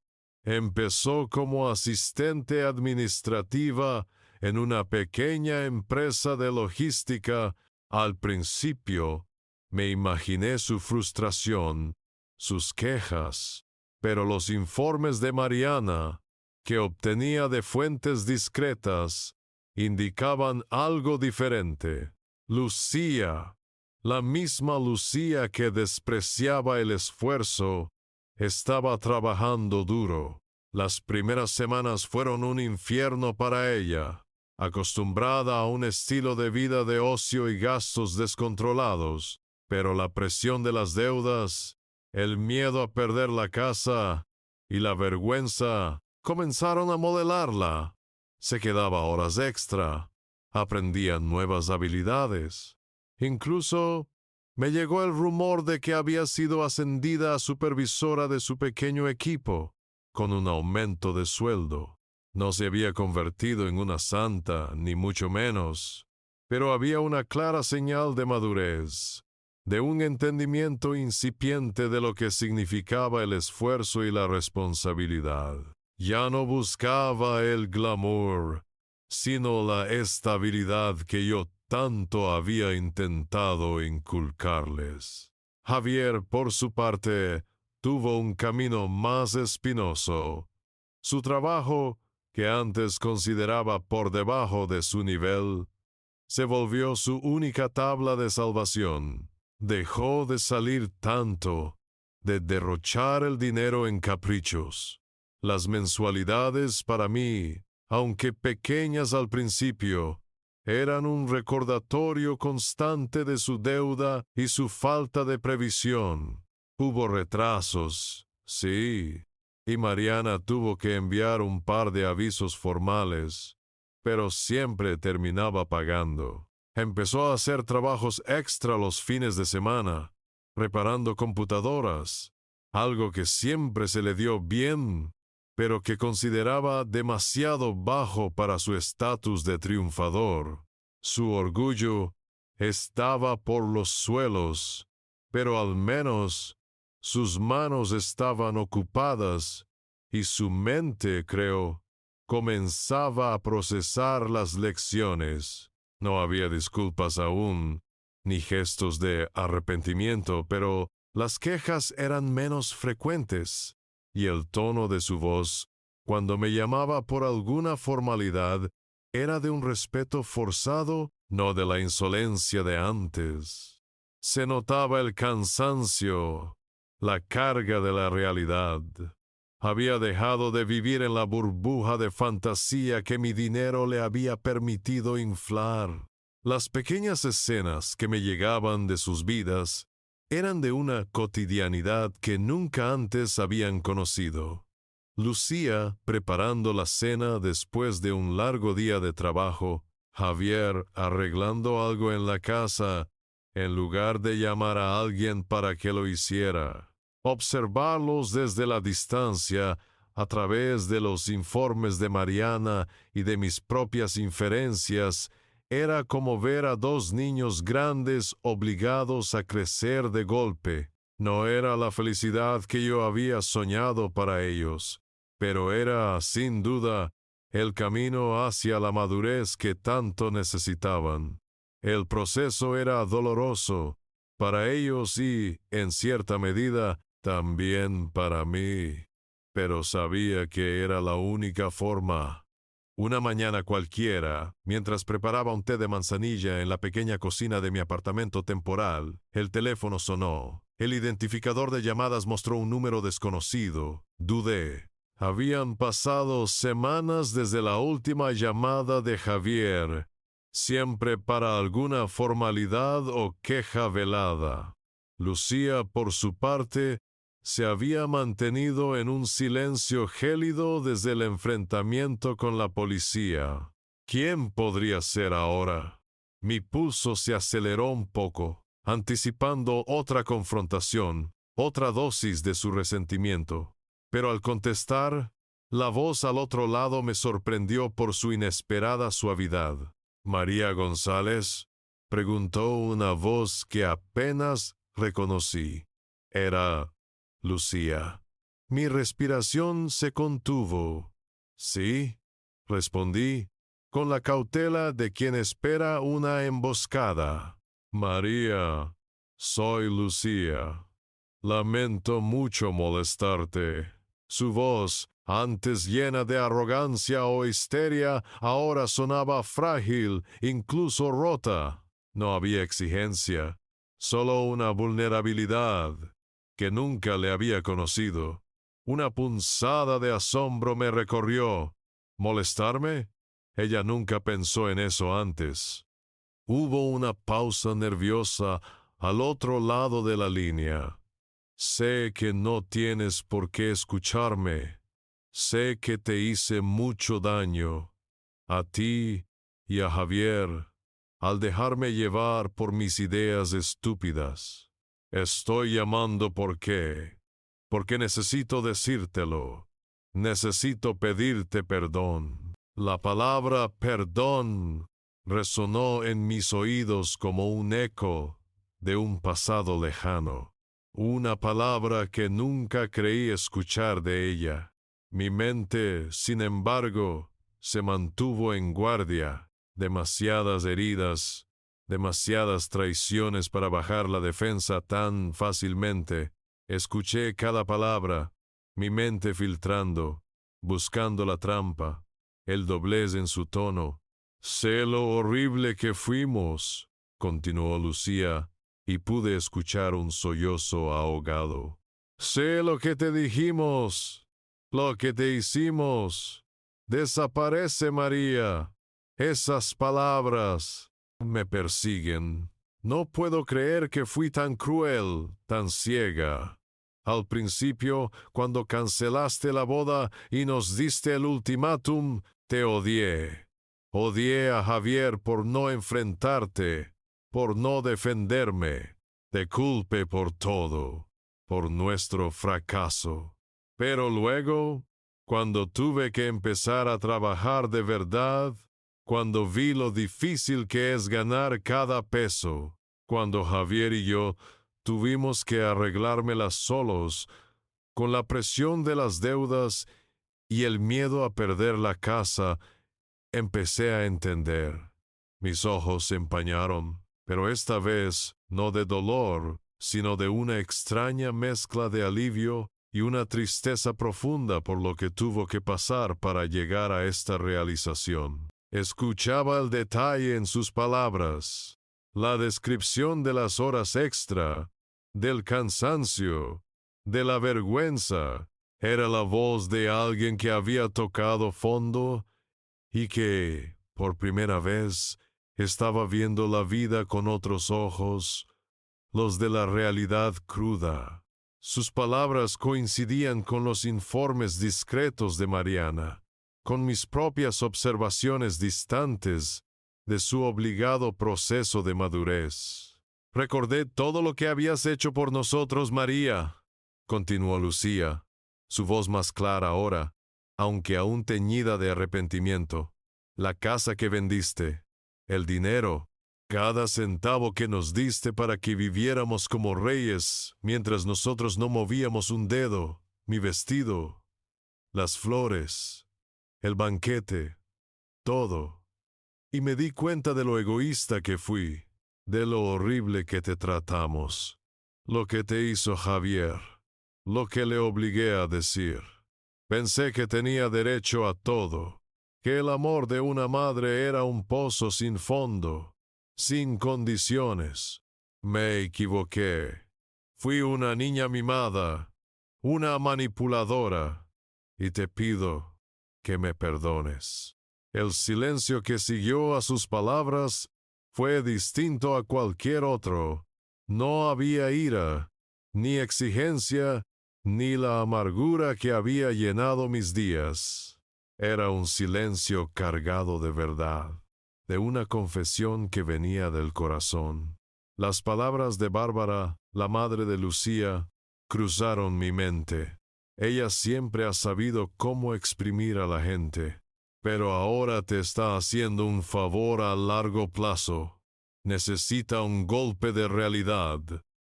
Empezó como asistente administrativa en una pequeña empresa de logística. Al principio, me imaginé su frustración, sus quejas, pero los informes de Mariana, que obtenía de fuentes discretas, indicaban algo diferente. Lucía, la misma Lucía que despreciaba el esfuerzo, estaba trabajando duro. Las primeras semanas fueron un infierno para ella. Acostumbrada a un estilo de vida de ocio y gastos descontrolados, pero la presión de las deudas, el miedo a perder la casa y la vergüenza comenzaron a modelarla. Se quedaba horas extra, aprendía nuevas habilidades. Incluso me llegó el rumor de que había sido ascendida a supervisora de su pequeño equipo, con un aumento de sueldo. No se había convertido en una santa, ni mucho menos, pero había una clara señal de madurez, de un entendimiento incipiente de lo que significaba el esfuerzo y la responsabilidad. Ya no buscaba el glamour, sino la estabilidad que yo tanto había intentado inculcarles. Javier, por su parte, tuvo un camino más espinoso. Su trabajo, que antes consideraba por debajo de su nivel, se volvió su única tabla de salvación. Dejó de salir tanto, de derrochar el dinero en caprichos. Las mensualidades para mí, aunque pequeñas al principio, eran un recordatorio constante de su deuda y su falta de previsión. Hubo retrasos, sí, y Mariana tuvo que enviar un par de avisos formales, pero siempre terminaba pagando. Empezó a hacer trabajos extra los fines de semana, reparando computadoras, algo que siempre se le dio bien, pero que consideraba demasiado bajo para su estatus de triunfador. Su orgullo estaba por los suelos, pero al menos sus manos estaban ocupadas y su mente, creo, comenzaba a procesar las lecciones. No había disculpas aún, ni gestos de arrepentimiento, pero las quejas eran menos frecuentes, y el tono de su voz, cuando me llamaba por alguna formalidad, era de un respeto forzado, no de la insolencia de antes. Se notaba el cansancio, la carga de la realidad. Había dejado de vivir en la burbuja de fantasía que mi dinero le había permitido inflar. Las pequeñas escenas que me llegaban de sus vidas eran de una cotidianidad que nunca antes habían conocido. Lucía preparando la cena después de un largo día de trabajo, Javier arreglando algo en la casa, en lugar de llamar a alguien para que lo hiciera. Observarlos desde la distancia, a través de los informes de Mariana y de mis propias inferencias, era como ver a dos niños grandes obligados a crecer de golpe. No era la felicidad que yo había soñado para ellos, pero era, sin duda, el camino hacia la madurez que tanto necesitaban. El proceso era doloroso para ellos y, en cierta medida, también para mí, pero sabía que era la única forma. Una mañana cualquiera, mientras preparaba un té de manzanilla en la pequeña cocina de mi apartamento temporal, el teléfono sonó. El identificador de llamadas mostró un número desconocido. Dudé. Habían pasado semanas desde la última llamada de Javier, siempre para alguna formalidad o queja velada. Lucía, por su parte, se había mantenido en un silencio gélido desde el enfrentamiento con la policía. ¿Quién podría ser ahora? Mi pulso se aceleró un poco, anticipando otra confrontación, otra dosis de su resentimiento. Pero al contestar, la voz al otro lado me sorprendió por su inesperada suavidad. «¿María González?», preguntó una voz que apenas reconocí. Era Lucía. Mi respiración se contuvo. «Sí», respondí, con la cautela de quien espera una emboscada. «María, soy Lucía. Lamento mucho molestarte». Su voz, antes llena de arrogancia o histeria, ahora sonaba frágil, incluso rota. No había exigencia, solo una vulnerabilidad que nunca le había conocido. Una punzada de asombro me recorrió. ¿Molestarme? Ella nunca pensó en eso antes. Hubo una pausa nerviosa al otro lado de la línea. «Sé que no tienes por qué escucharme. Sé que te hice mucho daño, a ti y a Javier, al dejarme llevar por mis ideas estúpidas. Estoy llamando porque necesito decírtelo. Necesito pedirte perdón». La palabra perdón resonó en mis oídos como un eco de un pasado lejano. Una palabra que nunca creí escuchar de ella. Mi mente, sin embargo, se mantuvo en guardia. Demasiadas heridas, demasiadas traiciones para bajar la defensa tan fácilmente. Escuché cada palabra, mi mente filtrando, buscando la trampa, el doblez en su tono. «Sé lo horrible que fuimos», continuó Lucía, y pude escuchar un sollozo ahogado. «Sé lo que te dijimos, lo que te hicimos. Desaparece, María. Esas palabras me persiguen. No puedo creer que fui tan cruel, tan ciega. Al principio, cuando cancelaste la boda y nos diste el ultimátum, te odié. Odié a Javier por no enfrentarte, por no defenderme. Te culpé por todo, por nuestro fracaso. Pero luego, cuando tuve que empezar a trabajar de verdad, cuando vi lo difícil que es ganar cada peso, cuando Javier y yo tuvimos que arreglármelas solos, con la presión de las deudas y el miedo a perder la casa, empecé a entender. Mis ojos se empañaron, pero esta vez no de dolor, sino de una extraña mezcla de alivio y una tristeza profunda por lo que tuvo que pasar para llegar a esta realización. Escuchaba el detalle en sus palabras, la descripción de las horas extra, del cansancio, de la vergüenza. Era la voz de alguien que había tocado fondo y que, por primera vez, estaba viendo la vida con otros ojos, los de la realidad cruda. Sus palabras coincidían con los informes discretos de Mariana, con mis propias observaciones distantes de su obligado proceso de madurez. «Recordé todo lo que habías hecho por nosotros, María», continuó Lucía, su voz más clara ahora, aunque aún teñida de arrepentimiento. «La casa que vendiste, el dinero, cada centavo que nos diste para que viviéramos como reyes mientras nosotros no movíamos un dedo, mi vestido, las flores, el banquete, todo. Y me di cuenta de lo egoísta que fui, de lo horrible que te tratamos, lo que te hizo Javier, lo que le obligué a decir. Pensé que tenía derecho a todo, que el amor de una madre era un pozo sin fondo, sin condiciones. Me equivoqué. Fui una niña mimada, una manipuladora, y te pido que me perdones». El silencio que siguió a sus palabras fue distinto a cualquier otro. No había ira, ni exigencia, ni la amargura que había llenado mis días. Era un silencio cargado de verdad, de una confesión que venía del corazón. Las palabras de Bárbara, la madre de Lucía, cruzaron mi mente. Ella siempre ha sabido cómo exprimir a la gente, pero ahora te está haciendo un favor a largo plazo. Necesita un golpe de realidad,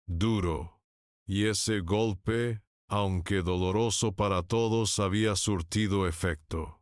duro. Y ese golpe, aunque doloroso para todos, había surtido efecto.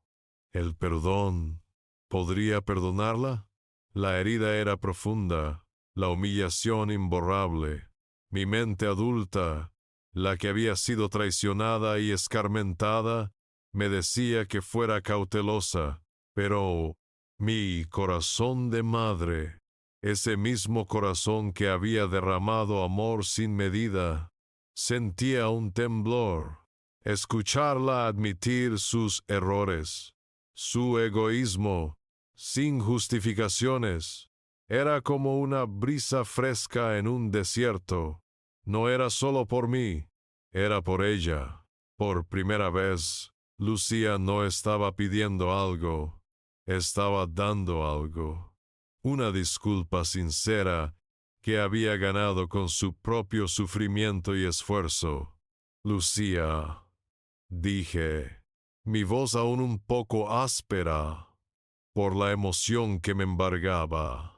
El perdón. ¿Podría perdonarla? La herida era profunda, la humillación imborrable. Mi mente adulta, la que había sido traicionada y escarmentada, me decía que fuera cautelosa, pero mi corazón de madre, ese mismo corazón que había derramado amor sin medida, sentía un temblor. Escucharla admitir sus errores, su egoísmo, sin justificaciones, era como una brisa fresca en un desierto. No era solo por mí, era por ella. Por primera vez, Lucía no estaba pidiendo algo, estaba dando algo. Una disculpa sincera que había ganado con su propio sufrimiento y esfuerzo. Lucía, dije, mi voz aún un poco áspera por la emoción que me embargaba.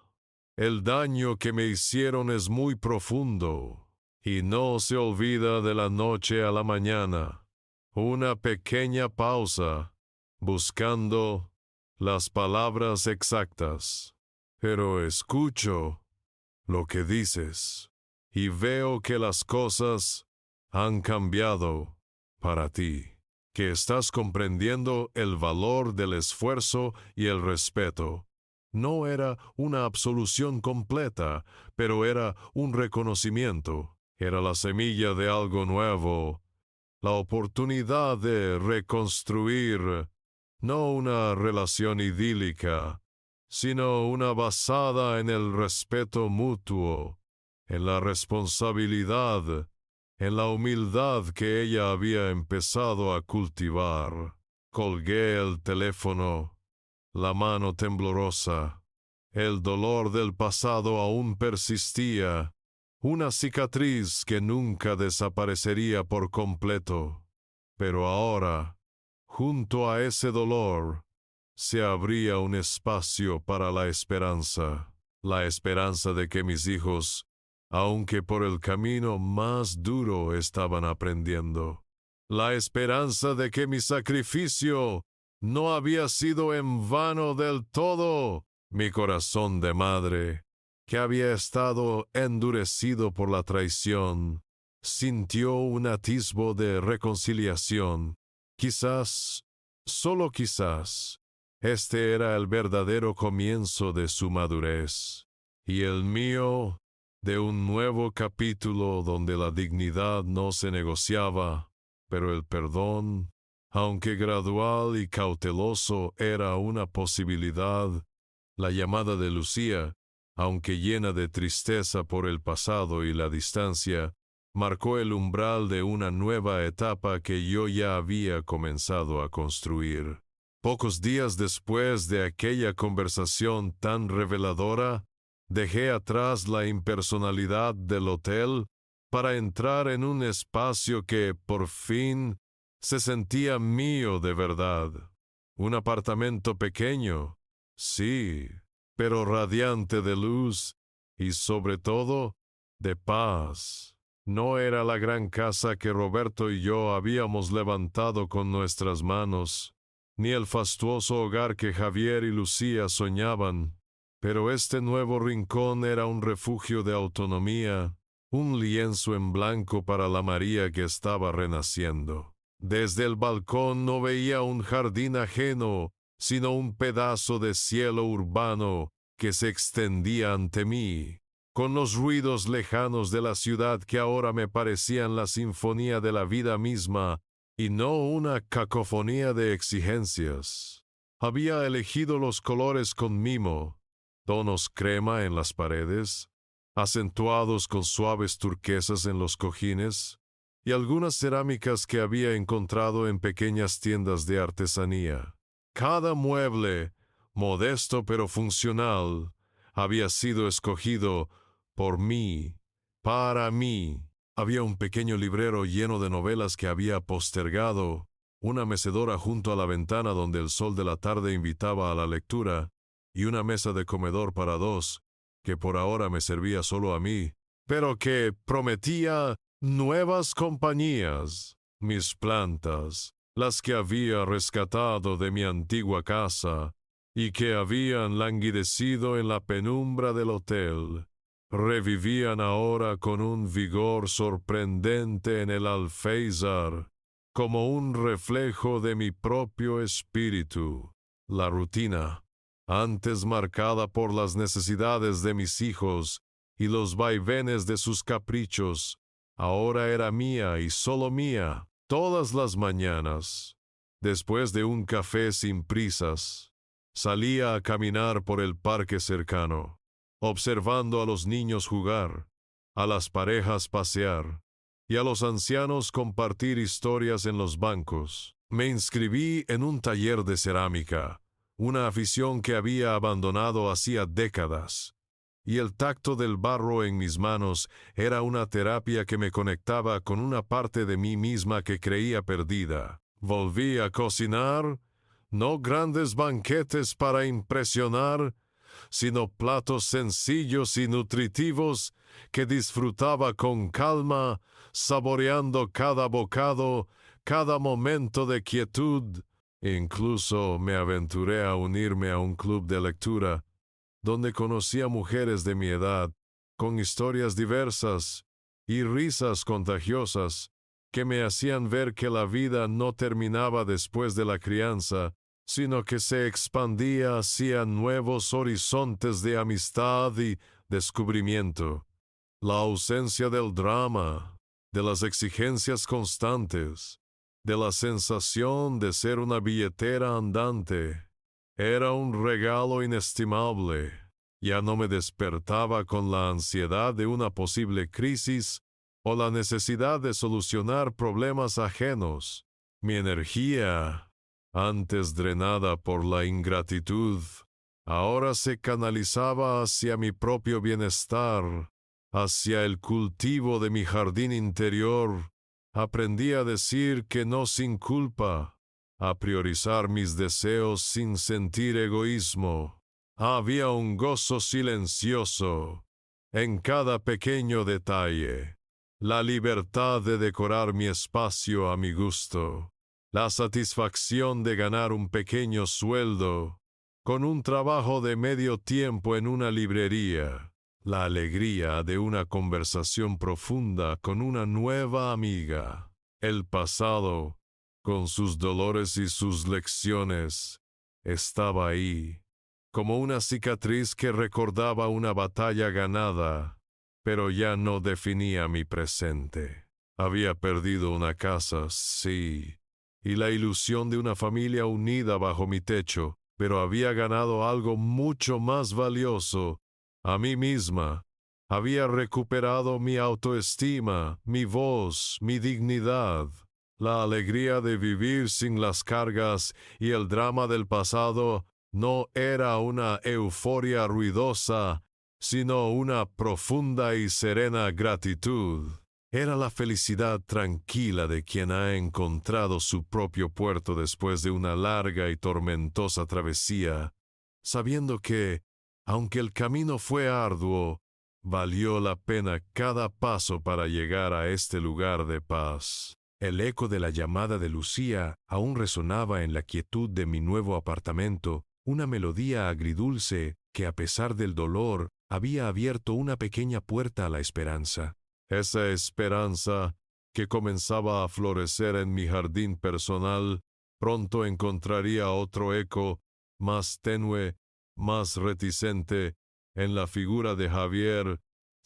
El daño que me hicieron es muy profundo y no se olvida de la noche a la mañana. Una pequeña pausa, buscando las palabras exactas. Pero escucho lo que dices y veo que las cosas han cambiado para ti, que estás comprendiendo el valor del esfuerzo y el respeto. No era una absolución completa, pero era un reconocimiento. Era la semilla de algo nuevo, la oportunidad de reconstruir, no una relación idílica, sino una basada en el respeto mutuo, en la responsabilidad, en la humildad que ella había empezado a cultivar. Colgué el teléfono, la mano temblorosa. El dolor del pasado aún persistía, una cicatriz que nunca desaparecería por completo. Pero ahora, junto a ese dolor, se abría un espacio para la esperanza de que mis hijos, aunque por el camino más duro estaban aprendiendo, la esperanza de que mi sacrificio no había sido en vano del todo. Mi corazón de madre, que había estado endurecido por la traición, sintió un atisbo de reconciliación. Quizás, solo quizás, este era el verdadero comienzo de su madurez, y el mío, de un nuevo capítulo donde la dignidad no se negociaba, pero el perdón, aunque gradual y cauteloso, era una posibilidad. La llamada de Lucía, aunque llena de tristeza por el pasado y la distancia, marcó el umbral de una nueva etapa que yo ya había comenzado a construir. Pocos días después de aquella conversación tan reveladora, dejé atrás la impersonalidad del hotel para entrar en un espacio que, por fin, se sentía mío de verdad. Un apartamento pequeño, sí, pero radiante de luz y, sobre todo, de paz. No era la gran casa que Roberto y yo habíamos levantado con nuestras manos, ni el fastuoso hogar que Javier y Lucía soñaban, pero este nuevo rincón era un refugio de autonomía, un lienzo en blanco para la María que estaba renaciendo. Desde el balcón no veía un jardín ajeno, sino un pedazo de cielo urbano que se extendía ante mí, con los ruidos lejanos de la ciudad que ahora me parecían la sinfonía de la vida misma y no una cacofonía de exigencias. Había elegido los colores con mimo, tonos crema en las paredes, acentuados con suaves turquesas en los cojines, y algunas cerámicas que había encontrado en pequeñas tiendas de artesanía. Cada mueble, modesto pero funcional, había sido escogido por mí, para mí. Había un pequeño librero lleno de novelas que había postergado, una mecedora junto a la ventana donde el sol de la tarde invitaba a la lectura, y una mesa de comedor para dos, que por ahora me servía solo a mí, pero que prometía nuevas compañías. Mis plantas, las que había rescatado de mi antigua casa, y que habían languidecido en la penumbra del hotel, revivían ahora con un vigor sorprendente en el alféizar, como un reflejo de mi propio espíritu. La rutina, antes marcada por las necesidades de mis hijos y los vaivenes de sus caprichos, ahora era mía y solo mía. Todas las mañanas, después de un café sin prisas, salía a caminar por el parque cercano, observando a los niños jugar, a las parejas pasear y a los ancianos compartir historias en los bancos. Me inscribí en un taller de cerámica, una afición que había abandonado hacía décadas, y el tacto del barro en mis manos era una terapia que me conectaba con una parte de mí misma que creía perdida. Volví a cocinar, no grandes banquetes para impresionar, sino platos sencillos y nutritivos que disfrutaba con calma, saboreando cada bocado, cada momento de quietud. Incluso me aventuré a unirme a un club de lectura, donde conocí a mujeres de mi edad, con historias diversas y risas contagiosas, que me hacían ver que la vida no terminaba después de la crianza, sino que se expandía hacia nuevos horizontes de amistad y descubrimiento. La ausencia del drama, de las exigencias constantes, de la sensación de ser una billetera andante, era un regalo inestimable. Ya no me despertaba con la ansiedad de una posible crisis o la necesidad de solucionar problemas ajenos. Mi energía, antes drenada por la ingratitud, ahora se canalizaba hacia mi propio bienestar, hacia el cultivo de mi jardín interior. Aprendí a decir que no sin culpa, a priorizar mis deseos sin sentir egoísmo. Había un gozo silencioso en cada pequeño detalle, la libertad de decorar mi espacio a mi gusto, la satisfacción de ganar un pequeño sueldo con un trabajo de medio tiempo en una librería, la alegría de una conversación profunda con una nueva amiga. El pasado, con sus dolores y sus lecciones, estaba ahí, como una cicatriz que recordaba una batalla ganada, pero ya no definía mi presente. Había perdido una casa, sí, y la ilusión de una familia unida bajo mi techo, pero había ganado algo mucho más valioso, a mí misma. Había recuperado mi autoestima, mi voz, mi dignidad. La alegría de vivir sin las cargas y el drama del pasado no era una euforia ruidosa, sino una profunda y serena gratitud. Era la felicidad tranquila de quien ha encontrado su propio puerto después de una larga y tormentosa travesía, sabiendo que, aunque el camino fue arduo, valió la pena cada paso para llegar a este lugar de paz. El eco de la llamada de Lucía aún resonaba en la quietud de mi nuevo apartamento, una melodía agridulce que, a pesar del dolor, había abierto una pequeña puerta a la esperanza. Esa esperanza, que comenzaba a florecer en mi jardín personal, pronto encontraría otro eco, más tenue, más reticente, en la figura de Javier.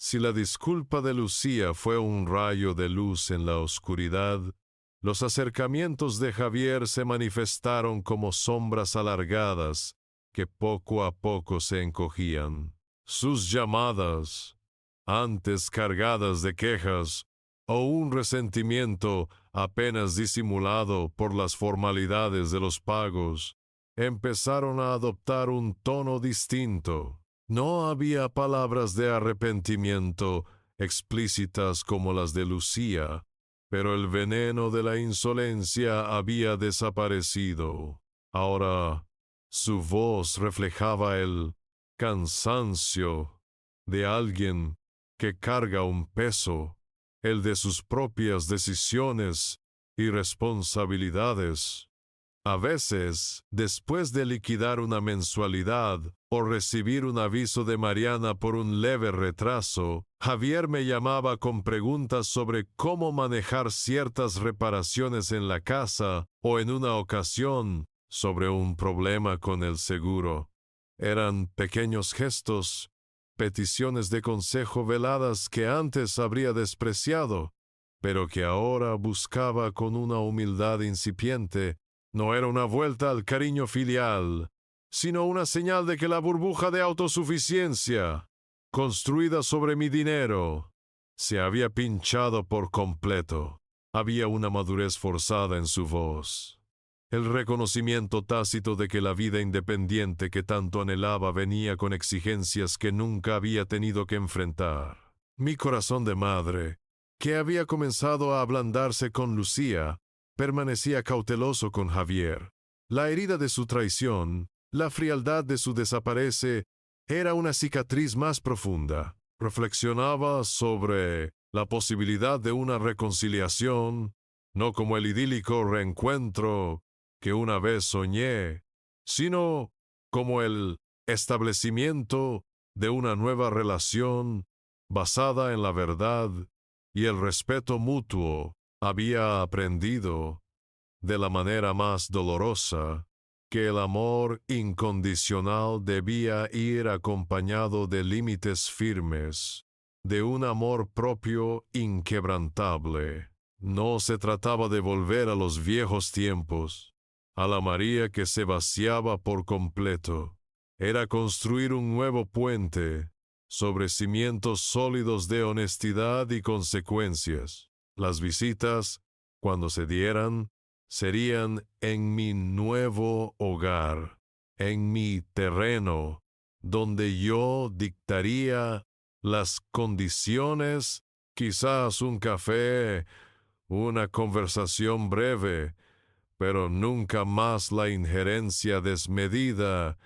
Si la disculpa de Lucía fue un rayo de luz en la oscuridad, los acercamientos de Javier se manifestaron como sombras alargadas que poco a poco se encogían. Sus llamadas, antes cargadas de quejas, o un resentimiento apenas disimulado por las formalidades de los pagos, empezaron a adoptar un tono distinto. No había palabras de arrepentimiento explícitas como las de Lucía, pero el veneno de la insolencia había desaparecido. Ahora su voz reflejaba el cansancio de alguien que carga un peso, el de sus propias decisiones y responsabilidades. A veces, después de liquidar una mensualidad o recibir un aviso de Mariana por un leve retraso, Javier me llamaba con preguntas sobre cómo manejar ciertas reparaciones en la casa o en una ocasión sobre un problema con el seguro. Eran pequeños gestos, peticiones de consejo veladas que antes habría despreciado, pero que ahora buscaba con una humildad incipiente. No era una vuelta al cariño filial, sino una señal de que la burbuja de autosuficiencia, construida sobre mi dinero, se había pinchado por completo. Había una madurez forzada en su voz. El reconocimiento tácito de que la vida independiente que tanto anhelaba venía con exigencias que nunca había tenido que enfrentar. Mi corazón de madre, que había comenzado a ablandarse con Lucía, permanecía cauteloso con Javier. La herida de su traición, la frialdad de su desaparece, era una cicatriz más profunda. Reflexionaba sobre la posibilidad de una reconciliación, no como el idílico reencuentro que una vez soñé, sino como el establecimiento de una nueva relación basada en la verdad y el respeto mutuo. Había aprendido, de la manera más dolorosa, que el amor incondicional debía ir acompañado de límites firmes, de un amor propio inquebrantable. No se trataba de volver a los viejos tiempos, a la María que se vaciaba por completo. Era construir un nuevo puente sobre cimientos sólidos de honestidad y consecuencias. Las visitas, cuando se dieran, serían en mi nuevo hogar, en mi terreno, donde yo dictaría las condiciones, quizás un café, una conversación breve, pero nunca más la injerencia desmedida,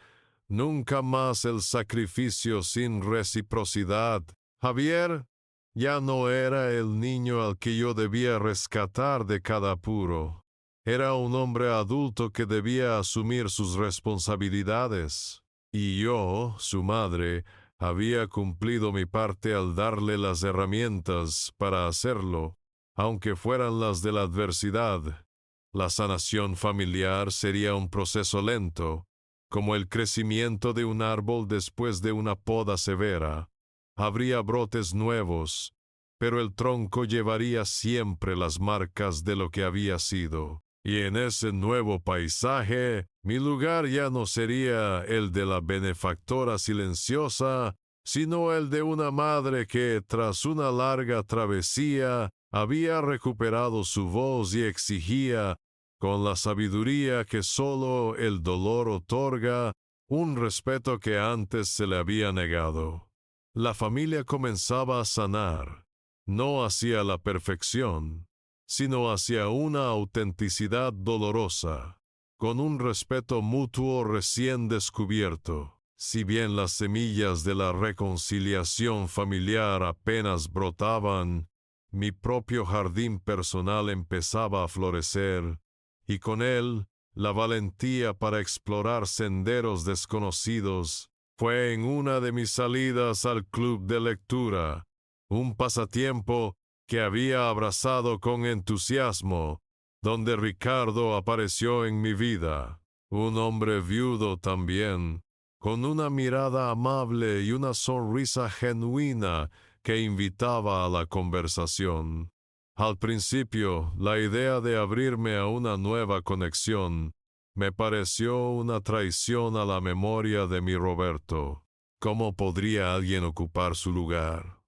nunca más el sacrificio sin reciprocidad. Javier ya no era el niño al que yo debía rescatar de cada apuro. Era un hombre adulto que debía asumir sus responsabilidades. Y yo, su madre, había cumplido mi parte al darle las herramientas para hacerlo, aunque fueran las de la adversidad. La sanación familiar sería un proceso lento, como el crecimiento de un árbol después de una poda severa. Habría brotes nuevos, pero el tronco llevaría siempre las marcas de lo que había sido. Y en ese nuevo paisaje, mi lugar ya no sería el de la benefactora silenciosa, sino el de una madre que, tras una larga travesía, había recuperado su voz y exigía, con la sabiduría que sólo el dolor otorga, un respeto que antes se le había negado. La familia comenzaba a sanar, no hacia la perfección, sino hacia una autenticidad dolorosa, con un respeto mutuo recién descubierto. Si bien las semillas de la reconciliación familiar apenas brotaban, mi propio jardín personal empezaba a florecer, y con él la valentía para explorar senderos desconocidos. Fue en una de mis salidas al club de lectura, un pasatiempo que había abrazado con entusiasmo, donde Ricardo apareció en mi vida, un hombre viudo también, con una mirada amable y una sonrisa genuina que invitaba a la conversación. Al principio, la idea de abrirme a una nueva conexión me pareció una traición a la memoria de mi Roberto. ¿Cómo podría alguien ocupar su lugar?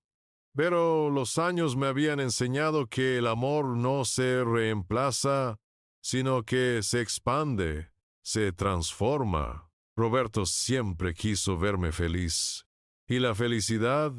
Pero los años me habían enseñado que el amor no se reemplaza, sino que se expande, se transforma. Roberto siempre quiso verme feliz. Y la felicidad,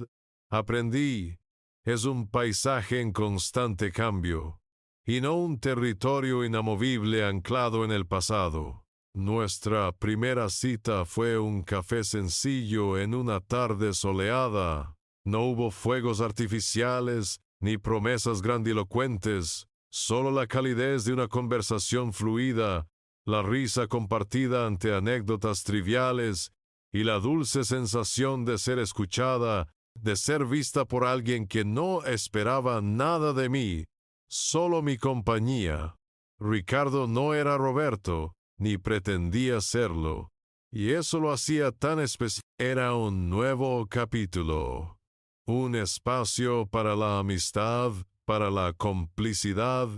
aprendí, es un paisaje en constante cambio, y no un territorio inamovible anclado en el pasado. Nuestra primera cita fue un café sencillo en una tarde soleada. No hubo fuegos artificiales ni promesas grandilocuentes, solo la calidez de una conversación fluida, la risa compartida ante anécdotas triviales y la dulce sensación de ser escuchada, de ser vista por alguien que no esperaba nada de mí, solo mi compañía. Ricardo no era Roberto, ni pretendía serlo, y eso lo hacía tan especial. Era un nuevo capítulo. Un espacio para la amistad, para la complicidad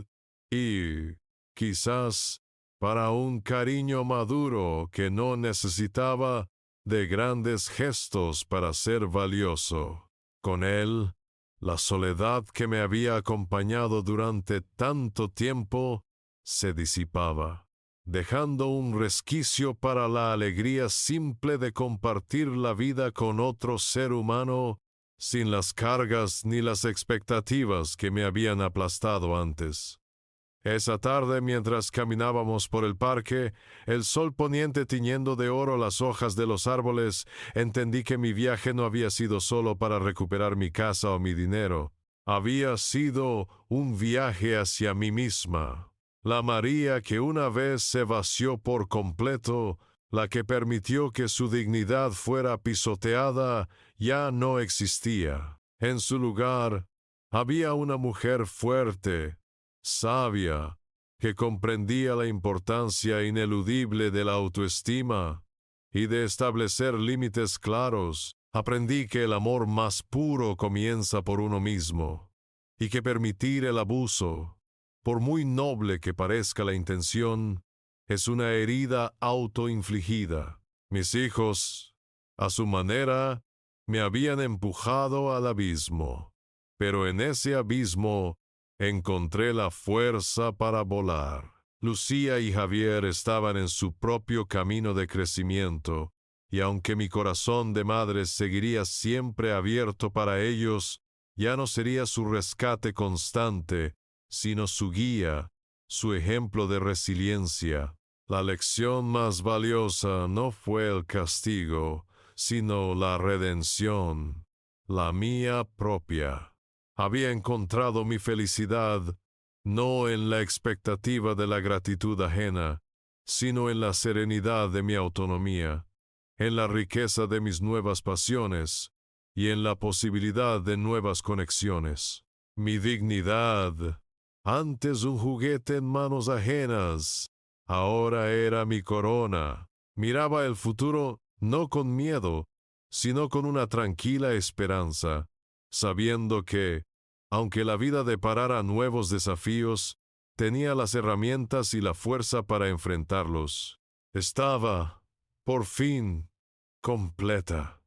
y, quizás, para un cariño maduro que no necesitaba de grandes gestos para ser valioso. Con él, la soledad que me había acompañado durante tanto tiempo se disipaba, dejando un resquicio para la alegría simple de compartir la vida con otro ser humano sin las cargas ni las expectativas que me habían aplastado antes. Esa tarde, mientras caminábamos por el parque, el sol poniente tiñendo de oro las hojas de los árboles, entendí que mi viaje no había sido solo para recuperar mi casa o mi dinero. Había sido un viaje hacia mí misma. La María que una vez se vació por completo, la que permitió que su dignidad fuera pisoteada, ya no existía. En su lugar, había una mujer fuerte, sabia, que comprendía la importancia ineludible de la autoestima y de establecer límites claros. Aprendí que el amor más puro comienza por uno mismo, y que permitir el abuso, por muy noble que parezca la intención, es una herida autoinfligida. Mis hijos, a su manera, me habían empujado al abismo, pero en ese abismo encontré la fuerza para volar. Lucía y Javier estaban en su propio camino de crecimiento, y aunque mi corazón de madre seguiría siempre abierto para ellos, ya no sería su rescate constante, sino su guía, su ejemplo de resiliencia. La lección más valiosa no fue el castigo, sino la redención, la mía propia. Había encontrado mi felicidad no en la expectativa de la gratitud ajena, sino en la serenidad de mi autonomía, en la riqueza de mis nuevas pasiones y en la posibilidad de nuevas conexiones. Mi dignidad, antes un juguete en manos ajenas, ahora era mi corona. Miraba el futuro no con miedo, sino con una tranquila esperanza, sabiendo que, aunque la vida deparara nuevos desafíos, tenía las herramientas y la fuerza para enfrentarlos. Estaba, por fin, completa.